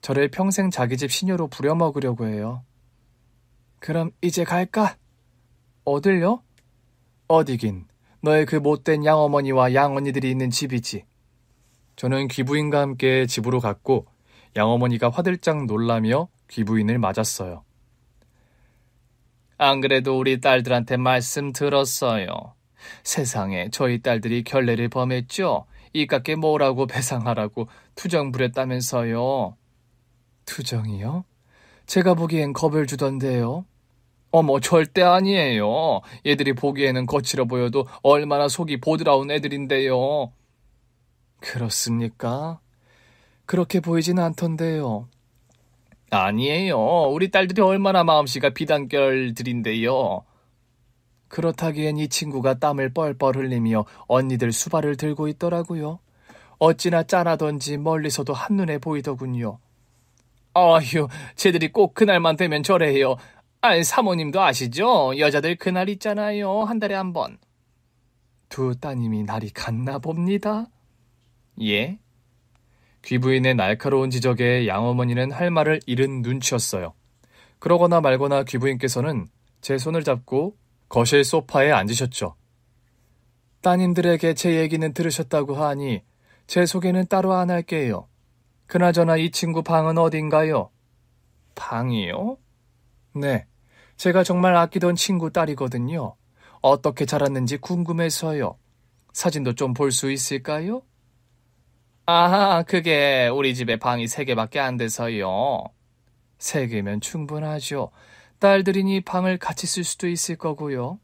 저를 평생 자기 집 시녀로 부려먹으려고 해요. 그럼 이제 갈까? 어딜요? 어디긴. 너의 그 못된 양어머니와 양언니들이 있는 집이지. 저는 귀부인과 함께 집으로 갔고 양어머니가 화들짝 놀라며 귀부인을 맞았어요. 안 그래도 우리 딸들한테 말씀 들었어요. 세상에 저희 딸들이 결례를 범했죠. 이깟게 뭐라고 배상하라고 투정 부렸다면서요. 투정이요? 제가 보기엔 겁을 주던데요. 어머, 절대 아니에요. 얘들이 보기에는 거칠어 보여도 얼마나 속이 보드라운 애들인데요. 그렇습니까? 그렇게 보이진 않던데요. 아니에요. 우리 딸들이 얼마나 마음씨가 비단결들인데요. 그렇다기엔 이 친구가 땀을 뻘뻘 흘리며 언니들 수발을 들고 있더라고요. 어찌나 짠하던지 멀리서도 한눈에 보이더군요. 아휴, 쟤들이 꼭 그날만 되면 저래요. 아이, 사모님도 아시죠? 여자들 그날 있잖아요. 한 달에 한 번. 두 따님이 날이 갔나 봅니다. 예? 귀부인의 날카로운 지적에 양어머니는 할 말을 잃은 눈치였어요. 그러거나 말거나 귀부인께서는 제 손을 잡고 거실 소파에 앉으셨죠. 따님들에게 제 얘기는 들으셨다고 하니 제 소개는 따로 안 할게요. 그나저나 이 친구 방은 어딘가요? 방이요? 네, 제가 정말 아끼던 친구 딸이거든요. 어떻게 자랐는지 궁금해서요. 사진도 좀 볼 수 있을까요? 아하, 그게 우리 집에 방이 3개밖에 안 돼서요. 3개면 충분하죠. 딸들이니 방을 같이 쓸 수도 있을 거고요.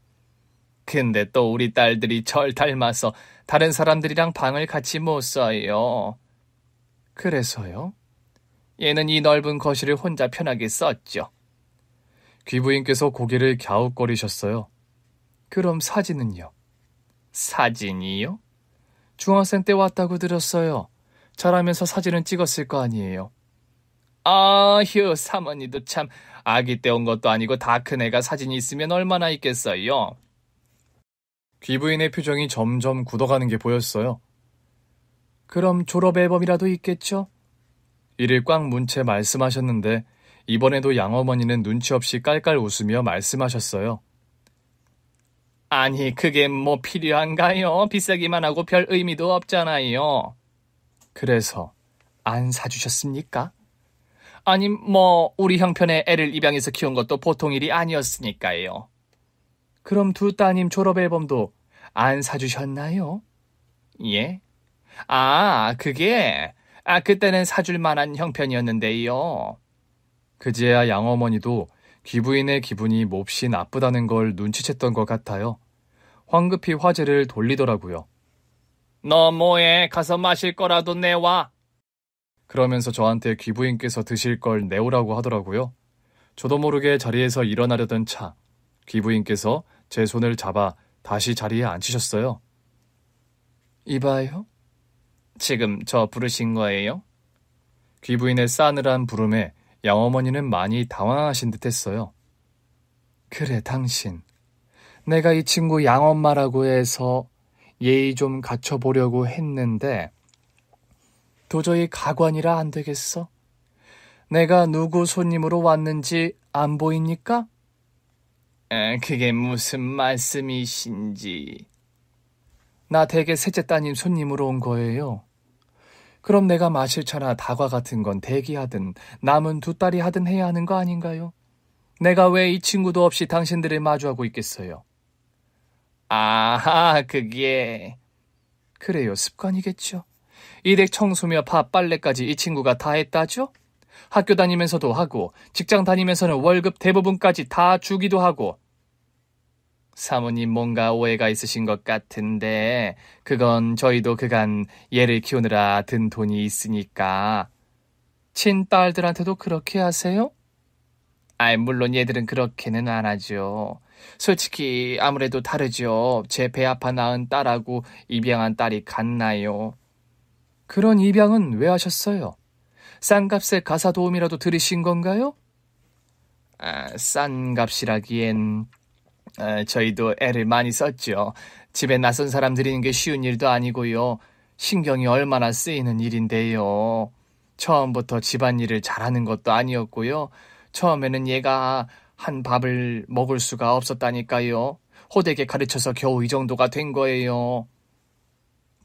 근데 또 우리 딸들이 절 닮아서 다른 사람들이랑 방을 같이 못 써요. 그래서요? 얘는 이 넓은 거실을 혼자 편하게 썼죠. 귀부인께서 고개를 갸웃거리셨어요. 그럼 사진은요? 사진이요? 중학생 때 왔다고 들었어요. 자라면서 사진은 찍었을 거 아니에요. 아휴, 사모니도 참 아기 때 온 것도 아니고 다 큰 애가 사진이 있으면 얼마나 있겠어요. 귀부인의 표정이 점점 굳어가는 게 보였어요. 그럼 졸업 앨범이라도 있겠죠? 이를 꽉 문 채 말씀하셨는데 이번에도 양어머니는 눈치 없이 깔깔 웃으며 말씀하셨어요. 아니, 그게 뭐 필요한가요? 비싸기만 하고 별 의미도 없잖아요. 그래서 안 사주셨습니까? 아니, 뭐 우리 형편에 애를 입양해서 키운 것도 보통 일이 아니었으니까요. 그럼 두 따님 졸업 앨범도 안 사주셨나요? 예? 아, 그게 그때는 사줄 만한 형편이었는데요. 그제야 양어머니도 귀부인의 기분이 몹시 나쁘다는 걸 눈치챘던 것 같아요. 황급히 화제를 돌리더라고요. 너 뭐해? 가서 마실 거라도 내와. 그러면서 저한테 귀부인께서 드실 걸 내오라고 하더라고요. 저도 모르게 자리에서 일어나려던 차, 귀부인께서 제 손을 잡아 다시 자리에 앉히셨어요. 이봐요. 지금 저 부르신 거예요? 귀부인의 싸늘한 부름에 양어머니는 많이 당황하신 듯했어요. 그래, 당신. 내가 이 친구 양엄마라고 해서 예의 좀 갖춰보려고 했는데 도저히 가관이라 안 되겠어? 내가 누구 손님으로 왔는지 안 보입니까? 그게 무슨 말씀이신지. 나 댁에 셋째 따님 손님으로 온 거예요. 그럼 내가 마실 차나 다과 같은 건 대기하든 남은 두 딸이 하든 해야 하는 거 아닌가요? 내가 왜 이 친구도 없이 당신들을 마주하고 있겠어요? 아하, 그게... 그래요, 습관이겠죠. 이 댁 청소며 밥, 빨래까지 이 친구가 다 했다죠? 학교 다니면서도 하고 직장 다니면서는 월급 대부분까지 다 주기도 하고. 사모님 뭔가 오해가 있으신 것 같은데 그건 저희도 그간 얘를 키우느라 든 돈이 있으니까. 친딸들한테도 그렇게 하세요? 물론 얘들은 그렇게는 안 하죠. 솔직히 아무래도 다르죠. 제 배 아파 낳은 딸하고 입양한 딸이 같나요? 그런 입양은 왜 하셨어요? 싼 값에 가사 도움이라도 들으신 건가요? 싼 값이라기엔 저희도 애를 많이 썼죠. 집에 낯선 사람 들이는 게 쉬운 일도 아니고요. 신경이 얼마나 쓰이는 일인데요. 처음부터 집안일을 잘하는 것도 아니었고요. 처음에는 얘가 한 밥을 먹을 수가 없었다니까요. 호되게 가르쳐서 겨우 이 정도가 된 거예요.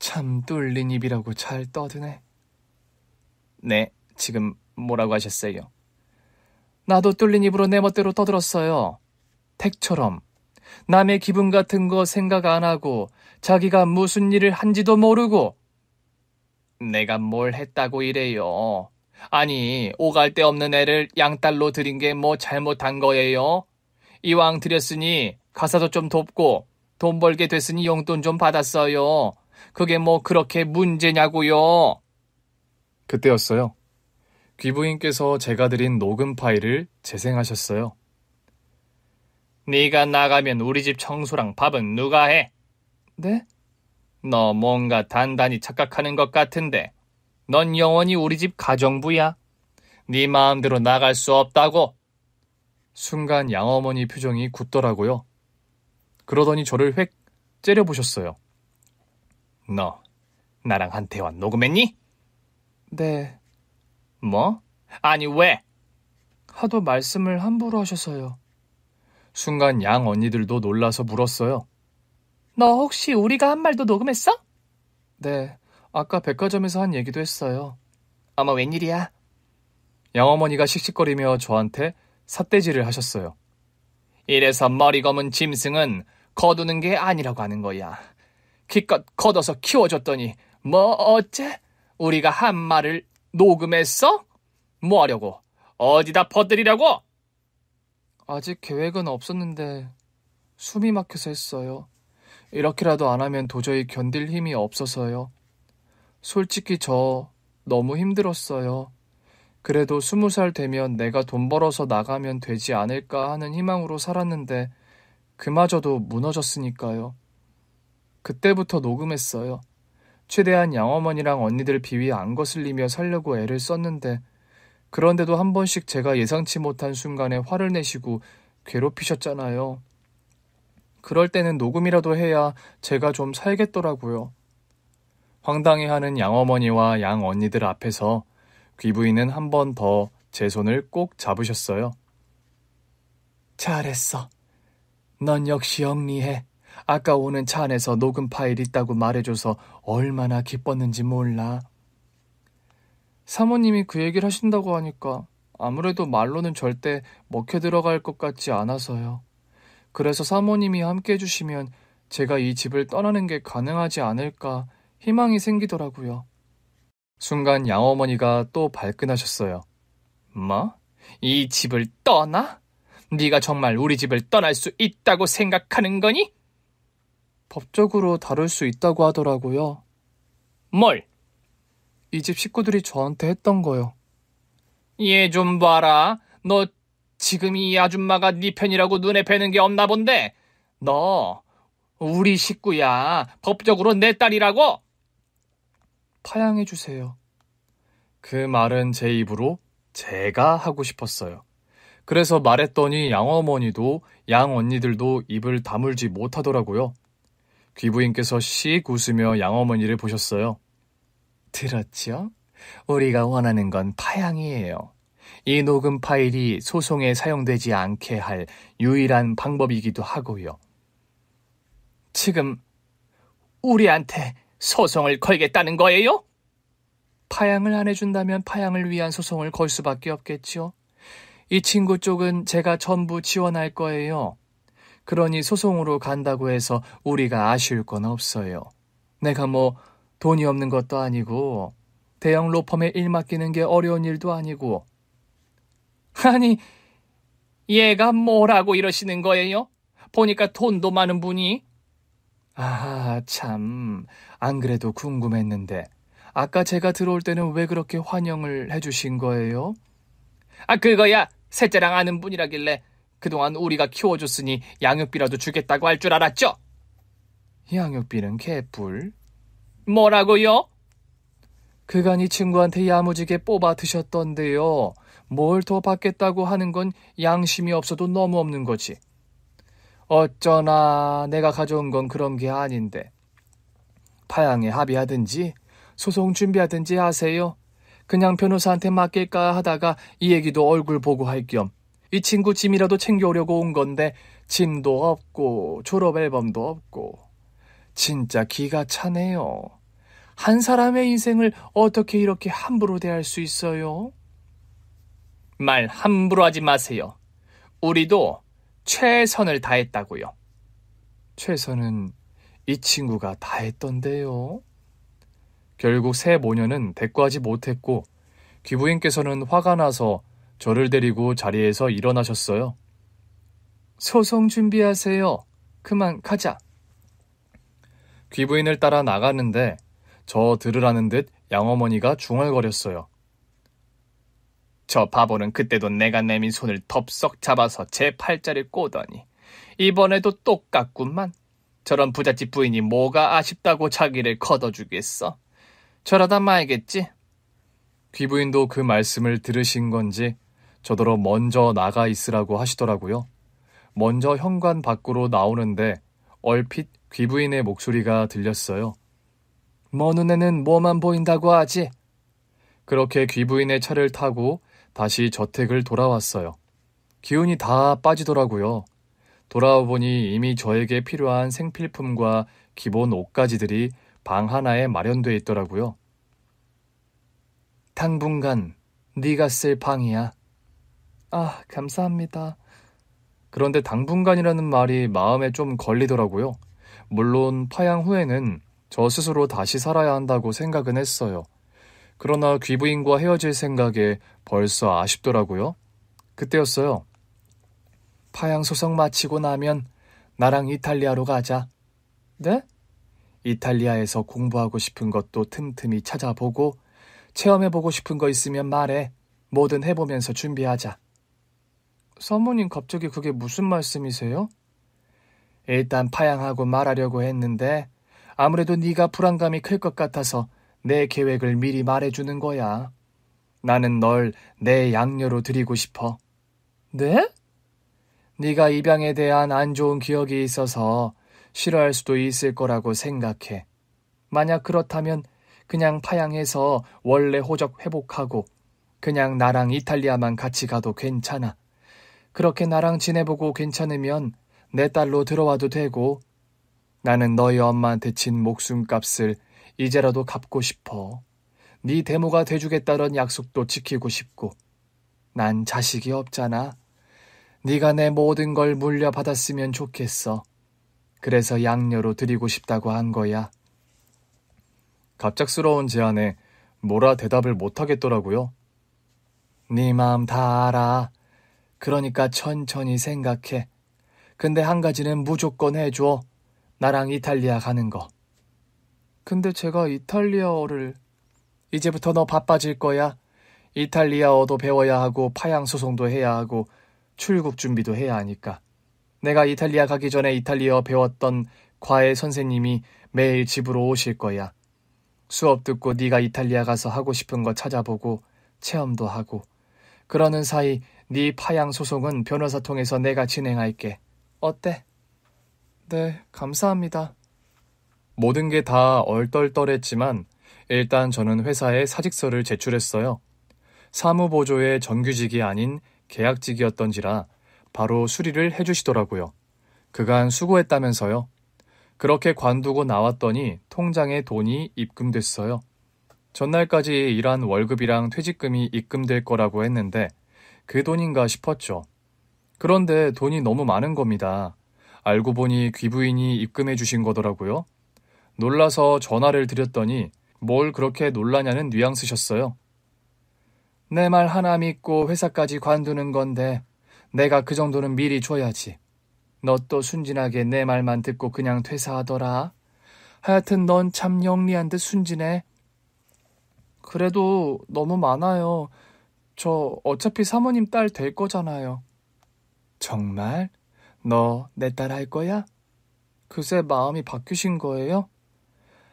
참 뚫린 입이라고 잘 떠드네. 네, 지금 뭐라고 하셨어요? 나도 뚫린 입으로 내 멋대로 떠들었어요. 택처럼 남의 기분 같은 거 생각 안 하고 자기가 무슨 일을 한지도 모르고. 내가 뭘 했다고 이래요. 아니, 오갈 데 없는 애를 양딸로 들인 게 뭐 잘못한 거예요? 이왕 들였으니 가사도 좀 돕고 돈 벌게 됐으니 용돈 좀 받았어요. 그게 뭐 그렇게 문제냐고요? 그때였어요. 귀부인께서 제가 드린 녹음 파일을 재생하셨어요. 네가 나가면 우리 집 청소랑 밥은 누가 해? 네? 너 뭔가 단단히 착각하는 것 같은데 넌 영원히 우리 집 가정부야. 네 마음대로 나갈 수 없다고. 순간 양어머니 표정이 굳더라고요. 그러더니 저를 획 째려보셨어요. 너 나랑 한태환 녹음했니? 네. 뭐? 아니 왜? 하도 말씀을 함부로 하셔서요. 순간 양 언니들도 놀라서 물었어요. 너 혹시 우리가 한 말도 녹음했어? 네, 아까 백화점에서 한 얘기도 했어요. 어머, 웬일이야? 양어머니가 씩씩거리며 저한테 삿대질을 하셨어요. 이래서 머리 검은 짐승은 거두는 게 아니라고 하는 거야. 기껏 걷어서 키워줬더니 뭐 어째? 우리가 한 말을 녹음했어? 뭐 하려고? 어디다 퍼뜨리려고? 아직 계획은 없었는데 숨이 막혀서 했어요. 이렇게라도 안 하면 도저히 견딜 힘이 없어서요. 솔직히 저 너무 힘들었어요. 그래도 20살 되면 내가 돈 벌어서 나가면 되지 않을까 하는 희망으로 살았는데 그마저도 무너졌으니까요. 그때부터 녹음했어요. 최대한 양어머니랑 언니들 비위 안 거슬리며 살려고 애를 썼는데 그런데도 한 번씩 제가 예상치 못한 순간에 화를 내시고 괴롭히셨잖아요. 그럴 때는 녹음이라도 해야 제가 좀 살겠더라고요. 황당해하는 양어머니와 양 언니들 앞에서 귀부인은 한 번 더 제 손을 꼭 잡으셨어요. 잘했어. 넌 역시 영리해. 아까 오는 차 안에서 녹음 파일 있다고 말해줘서 얼마나 기뻤는지 몰라. 사모님이 그 얘기를 하신다고 하니까 아무래도 말로는 절대 먹혀 들어갈 것 같지 않아서요. 그래서 사모님이 함께 해주시면 제가 이 집을 떠나는 게 가능하지 않을까 희망이 생기더라고요. 순간 양어머니가 또 발끈하셨어요. 뭐? 이 집을 떠나? 네가 정말 우리 집을 떠날 수 있다고 생각하는 거니? 법적으로 다룰 수 있다고 하더라고요. 뭘? 이 집 식구들이 저한테 했던 거요. 얘 좀 봐라. 너 지금 이 아줌마가 네 편이라고 눈에 뵈는 게 없나 본데. 너 우리 식구야. 법적으로 내 딸이라고. 파양해주세요. 그 말은 제 입으로 제가 하고 싶었어요. 그래서 말했더니 양어머니도 양언니들도 입을 다물지 못하더라고요. 귀부인께서 씩 웃으며 양어머니를 보셨어요. 들었죠? 우리가 원하는 건 파양이에요. 이 녹음 파일이 소송에 사용되지 않게 할 유일한 방법이기도 하고요. 지금 우리한테 소송을 걸겠다는 거예요? 파양을 안 해준다면 파양을 위한 소송을 걸 수밖에 없겠죠. 이 친구 쪽은 제가 전부 지원할 거예요. 그러니 소송으로 간다고 해서 우리가 아쉬울 건 없어요. 내가 뭐 돈이 없는 것도 아니고 대형 로펌에 일 맡기는 게 어려운 일도 아니고. 아니, 얘가 뭐라고 이러시는 거예요? 보니까 돈도 많은 분이. 아, 참. 안 그래도 궁금했는데 아까 제가 들어올 때는 왜 그렇게 환영을 해주신 거예요? 그거야 셋째랑 아는 분이라길래 그동안 우리가 키워줬으니 양육비라도 주겠다고 할 줄 알았죠? 양육비는 개뿔. 뭐라고요? 그간 이 친구한테 야무지게 뽑아 드셨던데요. 뭘 더 받겠다고 하는 건 양심이 없어도 너무 없는 거지. 어쩌나 내가 가져온 건 그런 게 아닌데. 파양에 합의하든지 소송 준비하든지 하세요. 그냥 변호사한테 맡길까 하다가 이 얘기도 얼굴 보고 할 겸 이 친구 짐이라도 챙겨오려고 온 건데 짐도 없고 졸업 앨범도 없고 진짜 기가 차네요. 한 사람의 인생을 어떻게 이렇게 함부로 대할 수 있어요? 말 함부로 하지 마세요. 우리도 최선을 다했다고요. 최선은 이 친구가 다했던데요. 결국 새 모녀는 대꾸하지 못했고 귀부인께서는 화가 나서 저를 데리고 자리에서 일어나셨어요. 소송 준비하세요. 그만 가자. 귀부인을 따라 나가는데 저 들으라는 듯 양어머니가 중얼거렸어요. 저 바보는 그때도 내가 내민 손을 덥석 잡아서 제 팔자를 꼬더니 이번에도 똑같구만. 저런 부잣집 부인이 뭐가 아쉽다고 자기를 걷어주겠어. 저러다 말겠지. 귀부인도 그 말씀을 들으신 건지 저더러 먼저 나가 있으라고 하시더라고요. 먼저 현관 밖으로 나오는데 얼핏 귀부인의 목소리가 들렸어요. 뭐 눈에는 뭐만 보인다고 하지? 그렇게 귀부인의 차를 타고 다시 저택을 돌아왔어요. 기운이 다 빠지더라고요. 돌아와 보니 이미 저에게 필요한 생필품과 기본 옷가지들이 방 하나에 마련돼 있더라고요. 당분간 네가 쓸 방이야. 아, 감사합니다. 그런데 당분간이라는 말이 마음에 좀 걸리더라고요. 물론 파양 후에는 저 스스로 다시 살아야 한다고 생각은 했어요. 그러나 귀부인과 헤어질 생각에 벌써 아쉽더라고요. 그때였어요. 파양 소송 마치고 나면 나랑 이탈리아로 가자. 네? 이탈리아에서 공부하고 싶은 것도 틈틈이 찾아보고 체험해보고 싶은 거 있으면 말해. 뭐든 해보면서 준비하자. 사모님 갑자기 그게 무슨 말씀이세요? 일단 파양하고 말하려고 했는데 아무래도 네가 불안감이 클 것 같아서 내 계획을 미리 말해주는 거야. 나는 널 내 양녀로 드리고 싶어. 네? 네가 입양에 대한 안 좋은 기억이 있어서 싫어할 수도 있을 거라고 생각해. 만약 그렇다면 그냥 파양해서 원래 호적 회복하고 그냥 나랑 이탈리아만 같이 가도 괜찮아. 그렇게 나랑 지내보고 괜찮으면 내 딸로 들어와도 되고 나는 너희 엄마한테 진 목숨값을 이제라도 갚고 싶어. 네 대모가 돼주겠다던 약속도 지키고 싶고 난 자식이 없잖아. 네가 내 모든 걸 물려받았으면 좋겠어. 그래서 양녀로 드리고 싶다고 한 거야. 갑작스러운 제안에 뭐라 대답을 못하겠더라고요. 네 마음 다 알아. 그러니까 천천히 생각해. 근데 한 가지는 무조건 해줘. 나랑 이탈리아 가는 거. 근데 제가 이탈리아어를... 이제부터 너 바빠질 거야. 이탈리아어도 배워야 하고 파양 소송도 해야 하고 출국 준비도 해야 하니까. 내가 이탈리아 가기 전에 이탈리아어 배웠던 과외 선생님이 매일 집으로 오실 거야. 수업 듣고 네가 이탈리아 가서 하고 싶은 거 찾아보고 체험도 하고. 그러는 사이 네 파양 소송은 변호사 통해서 내가 진행할게. 어때? 네, 감사합니다. 모든 게 다 얼떨떨했지만 일단 저는 회사에 사직서를 제출했어요. 사무보조의 정규직이 아닌 계약직이었던지라 바로 수리를 해주시더라고요. 그간 수고했다면서요. 그렇게 관두고 나왔더니 통장에 돈이 입금됐어요. 전날까지 일한 월급이랑 퇴직금이 입금될 거라고 했는데 그 돈인가 싶었죠. 그런데 돈이 너무 많은 겁니다. 알고 보니 귀부인이 입금해 주신 거더라고요. 놀라서 전화를 드렸더니 뭘 그렇게 놀라냐는 뉘앙스셨어요. 내 말 하나 믿고 회사까지 관두는 건데 내가 그 정도는 미리 줘야지. 너 또 순진하게 내 말만 듣고 그냥 퇴사하더라. 하여튼 넌 참 영리한 듯 순진해. 그래도 너무 많아요. 저 어차피 사모님 딸 될 거잖아요. 정말? 너 내 딸 할 거야? 그새 마음이 바뀌신 거예요?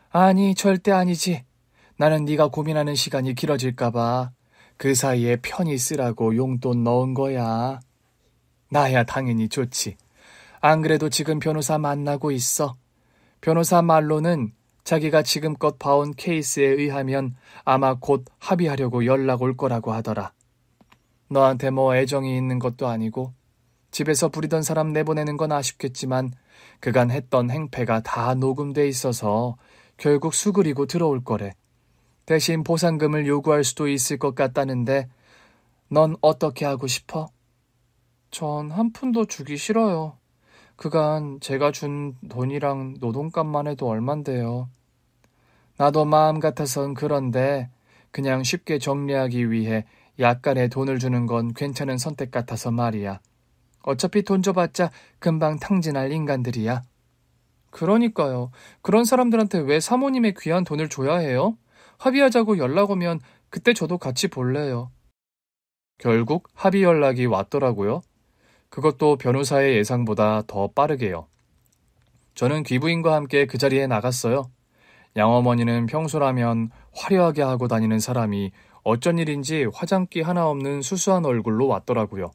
아니, 절대 아니지. 나는 네가 고민하는 시간이 길어질까 봐. 그 사이에 편히 쓰라고 용돈 넣은 거야. 나야 당연히 좋지. 안 그래도 지금 변호사 만나고 있어. 변호사 말로는 자기가 지금껏 봐온 케이스에 의하면 아마 곧 합의하려고 연락 올 거라고 하더라. 너한테 뭐 애정이 있는 것도 아니고 집에서 부리던 사람 내보내는 건 아쉽겠지만 그간 했던 행패가 다 녹음돼 있어서 결국 수그리고 들어올 거래. 대신 보상금을 요구할 수도 있을 것 같다는데 넌 어떻게 하고 싶어? 전 한 푼도 주기 싫어요. 그간 제가 준 돈이랑 노동값만 해도 얼만데요. 나도 마음 같아선 그런데 그냥 쉽게 정리하기 위해 약간의 돈을 주는 건 괜찮은 선택 같아서 말이야. 어차피 돈 줘봤자 금방 탕진할 인간들이야. 그러니까요. 그런 사람들한테 왜 사모님의 귀한 돈을 줘야 해요? 합의하자고 연락 오면 그때 저도 같이 볼래요. 결국 합의 연락이 왔더라고요. 그것도 변호사의 예상보다 더 빠르게요. 저는 귀부인과 함께 그 자리에 나갔어요. 양어머니는 평소라면 화려하게 하고 다니는 사람이 어쩐 일인지 화장기 하나 없는 수수한 얼굴로 왔더라고요.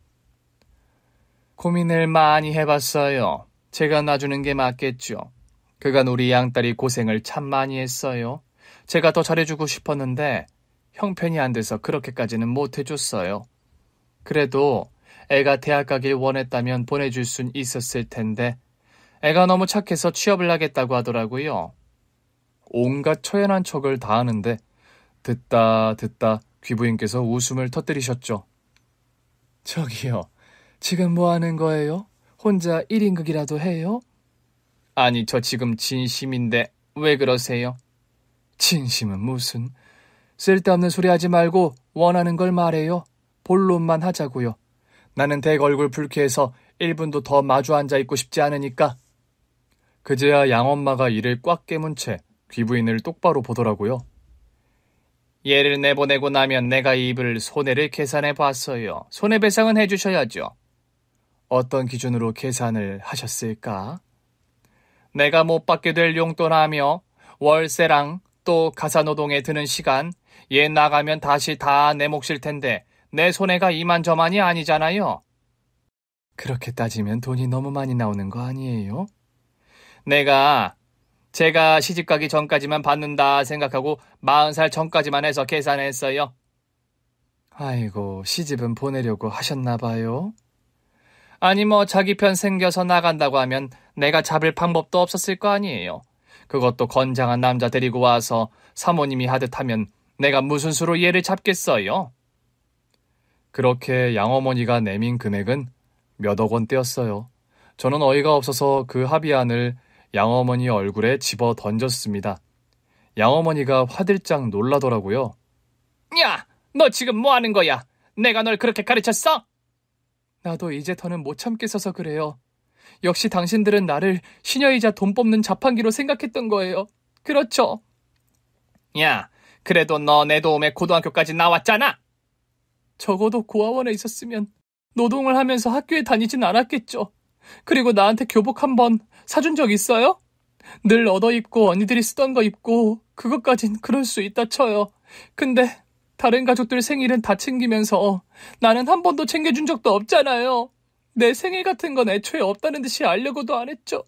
고민을 많이 해봤어요. 제가 놔주는 게 맞겠죠. 그간 우리 양딸이 고생을 참 많이 했어요. 제가 더 잘해주고 싶었는데 형편이 안 돼서 그렇게까지는 못해줬어요. 그래도 애가 대학 가길 원했다면 보내줄 순 있었을 텐데 애가 너무 착해서 취업을 하겠다고 하더라고요. 온갖 처연한 척을 다 하는데 듣다 귀부인께서 웃음을 터뜨리셨죠. 저기요, 지금 뭐 하는 거예요? 혼자 1인극이라도 해요? 아니, 저 지금 진심인데 왜 그러세요? 진심은 무슨? 쓸데없는 소리 하지 말고 원하는 걸 말해요. 본론만 하자고요. 나는 댁 얼굴 불쾌해서 1분도 더 마주 앉아 있고 싶지 않으니까. 그제야 양엄마가 이를 꽉 깨문 채 귀부인을 똑바로 보더라고요. 얘를 내보내고 나면 내가 입을 손해를 계산해 봤어요. 손해배상은 해주셔야죠. 어떤 기준으로 계산을 하셨을까? 내가 못 받게 될 용돈하며 월세랑 또 가사노동에 드는 시간, 얘 나가면 다시 다 내 몫일 텐데 내 손해가 이만저만이 아니잖아요. 그렇게 따지면 돈이 너무 많이 나오는 거 아니에요? 제가 시집가기 전까지만 받는다 생각하고 40살 전까지만 해서 계산했어요. 아이고, 시집은 보내려고 하셨나 봐요. 아니 뭐 자기 편 생겨서 나간다고 하면 내가 잡을 방법도 없었을 거 아니에요. 그것도 건장한 남자 데리고 와서 사모님이 하듯 하면 내가 무슨 수로 얘를 잡겠어요? 그렇게 양어머니가 내민 금액은 몇억 원대였어요. 저는 어이가 없어서 그 합의안을 양어머니 얼굴에 집어 던졌습니다. 양어머니가 화들짝 놀라더라고요. 야, 너 지금 뭐 하는 거야? 내가 널 그렇게 가르쳤어? 나도 이제 더는 못 참겠어서 그래요. 역시 당신들은 나를 시녀이자 돈 뽑는 자판기로 생각했던 거예요. 그렇죠? 야, 그래도 너 내 도움에 고등학교까지 나왔잖아. 적어도 고아원에 있었으면 노동을 하면서 학교에 다니진 않았겠죠. 그리고 나한테 교복 한 번 사준 적 있어요? 늘 얻어입고 언니들이 쓰던 거 입고 그것까진 그럴 수 있다 쳐요. 근데 다른 가족들 생일은 다 챙기면서 나는 한 번도 챙겨준 적도 없잖아요. 내 생일 같은 건 애초에 없다는 듯이 알려고도 안 했죠.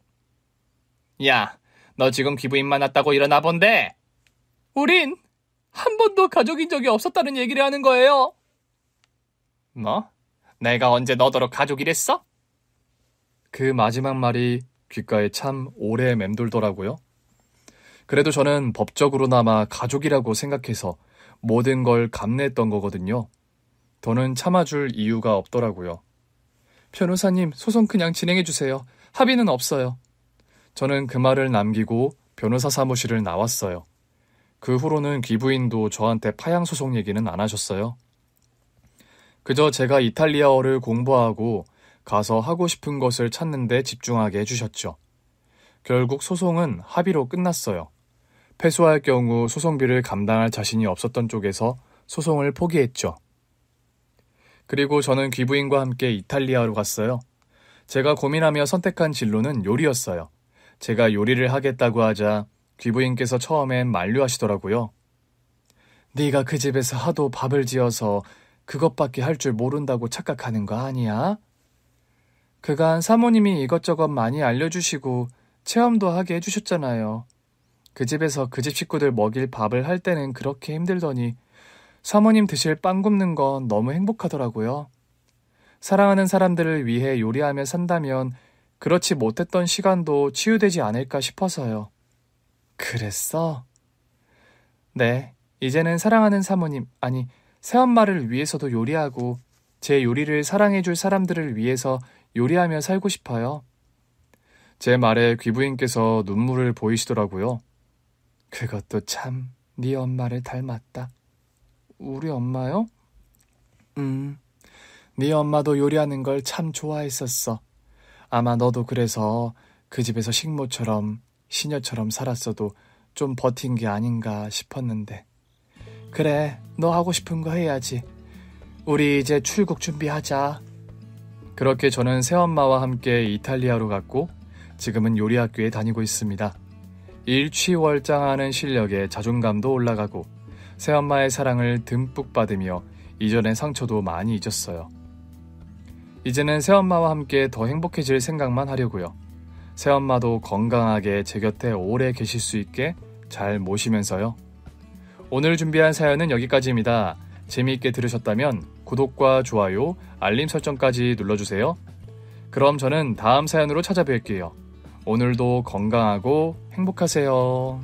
야, 너 지금 기부인만 왔다고 일어나 본데? 우린 한 번도 가족인 적이 없었다는 얘기를 하는 거예요. 뭐? 내가 언제 너더러 가족이랬어? 그 마지막 말이 귓가에 참 오래 맴돌더라고요. 그래도 저는 법적으로나마 가족이라고 생각해서 모든 걸 감내했던 거거든요. 더는 참아줄 이유가 없더라고요. 변호사님, 소송 그냥 진행해주세요. 합의는 없어요. 저는 그 말을 남기고 변호사 사무실을 나왔어요. 그 후로는 귀부인도 저한테 파양소송 얘기는 안 하셨어요. 그저 제가 이탈리아어를 공부하고 가서 하고 싶은 것을 찾는 데 집중하게 해주셨죠. 결국 소송은 합의로 끝났어요. 패소할 경우 소송비를 감당할 자신이 없었던 쪽에서 소송을 포기했죠. 그리고 저는 귀부인과 함께 이탈리아로 갔어요. 제가 고민하며 선택한 진로는 요리였어요. 제가 요리를 하겠다고 하자 귀부인께서 처음엔 만류하시더라고요. 네가 그 집에서 하도 밥을 지어서 그것밖에 할 줄 모른다고 착각하는 거 아니야? 그간 사모님이 이것저것 많이 알려주시고 체험도 하게 해주셨잖아요. 그 집에서 그 집 식구들 먹일 밥을 할 때는 그렇게 힘들더니 사모님 드실 빵 굽는 건 너무 행복하더라고요. 사랑하는 사람들을 위해 요리하며 산다면 그렇지 못했던 시간도 치유되지 않을까 싶어서요. 그랬어? 네, 이제는 사랑하는 사모님, 아니 새엄마를 위해서도 요리하고 제 요리를 사랑해줄 사람들을 위해서 요리하며 살고 싶어요. 제 말에 귀부인께서 눈물을 보이시더라고요. 그것도 참 네 엄마를 닮았다. 우리 엄마요? 네 엄마도 요리하는 걸 참 좋아했었어. 아마 너도 그래서 그 집에서 식모처럼 시녀처럼 살았어도 좀 버틴 게 아닌가 싶었는데. 그래, 너 하고 싶은 거 해야지. 우리 이제 출국 준비하자. 그렇게 저는 새엄마와 함께 이탈리아로 갔고 지금은 요리학교에 다니고 있습니다. 일취월장하는 실력에 자존감도 올라가고 새엄마의 사랑을 듬뿍 받으며 이전의 상처도 많이 잊었어요. 이제는 새엄마와 함께 더 행복해질 생각만 하려고요. 새엄마도 건강하게 제 곁에 오래 계실 수 있게 잘 모시면서요. 오늘 준비한 사연은 여기까지입니다. 재미있게 들으셨다면 구독과 좋아요, 알림 설정까지 눌러주세요. 그럼 저는 다음 사연으로 찾아뵐게요. 오늘도 건강하고 행복하세요.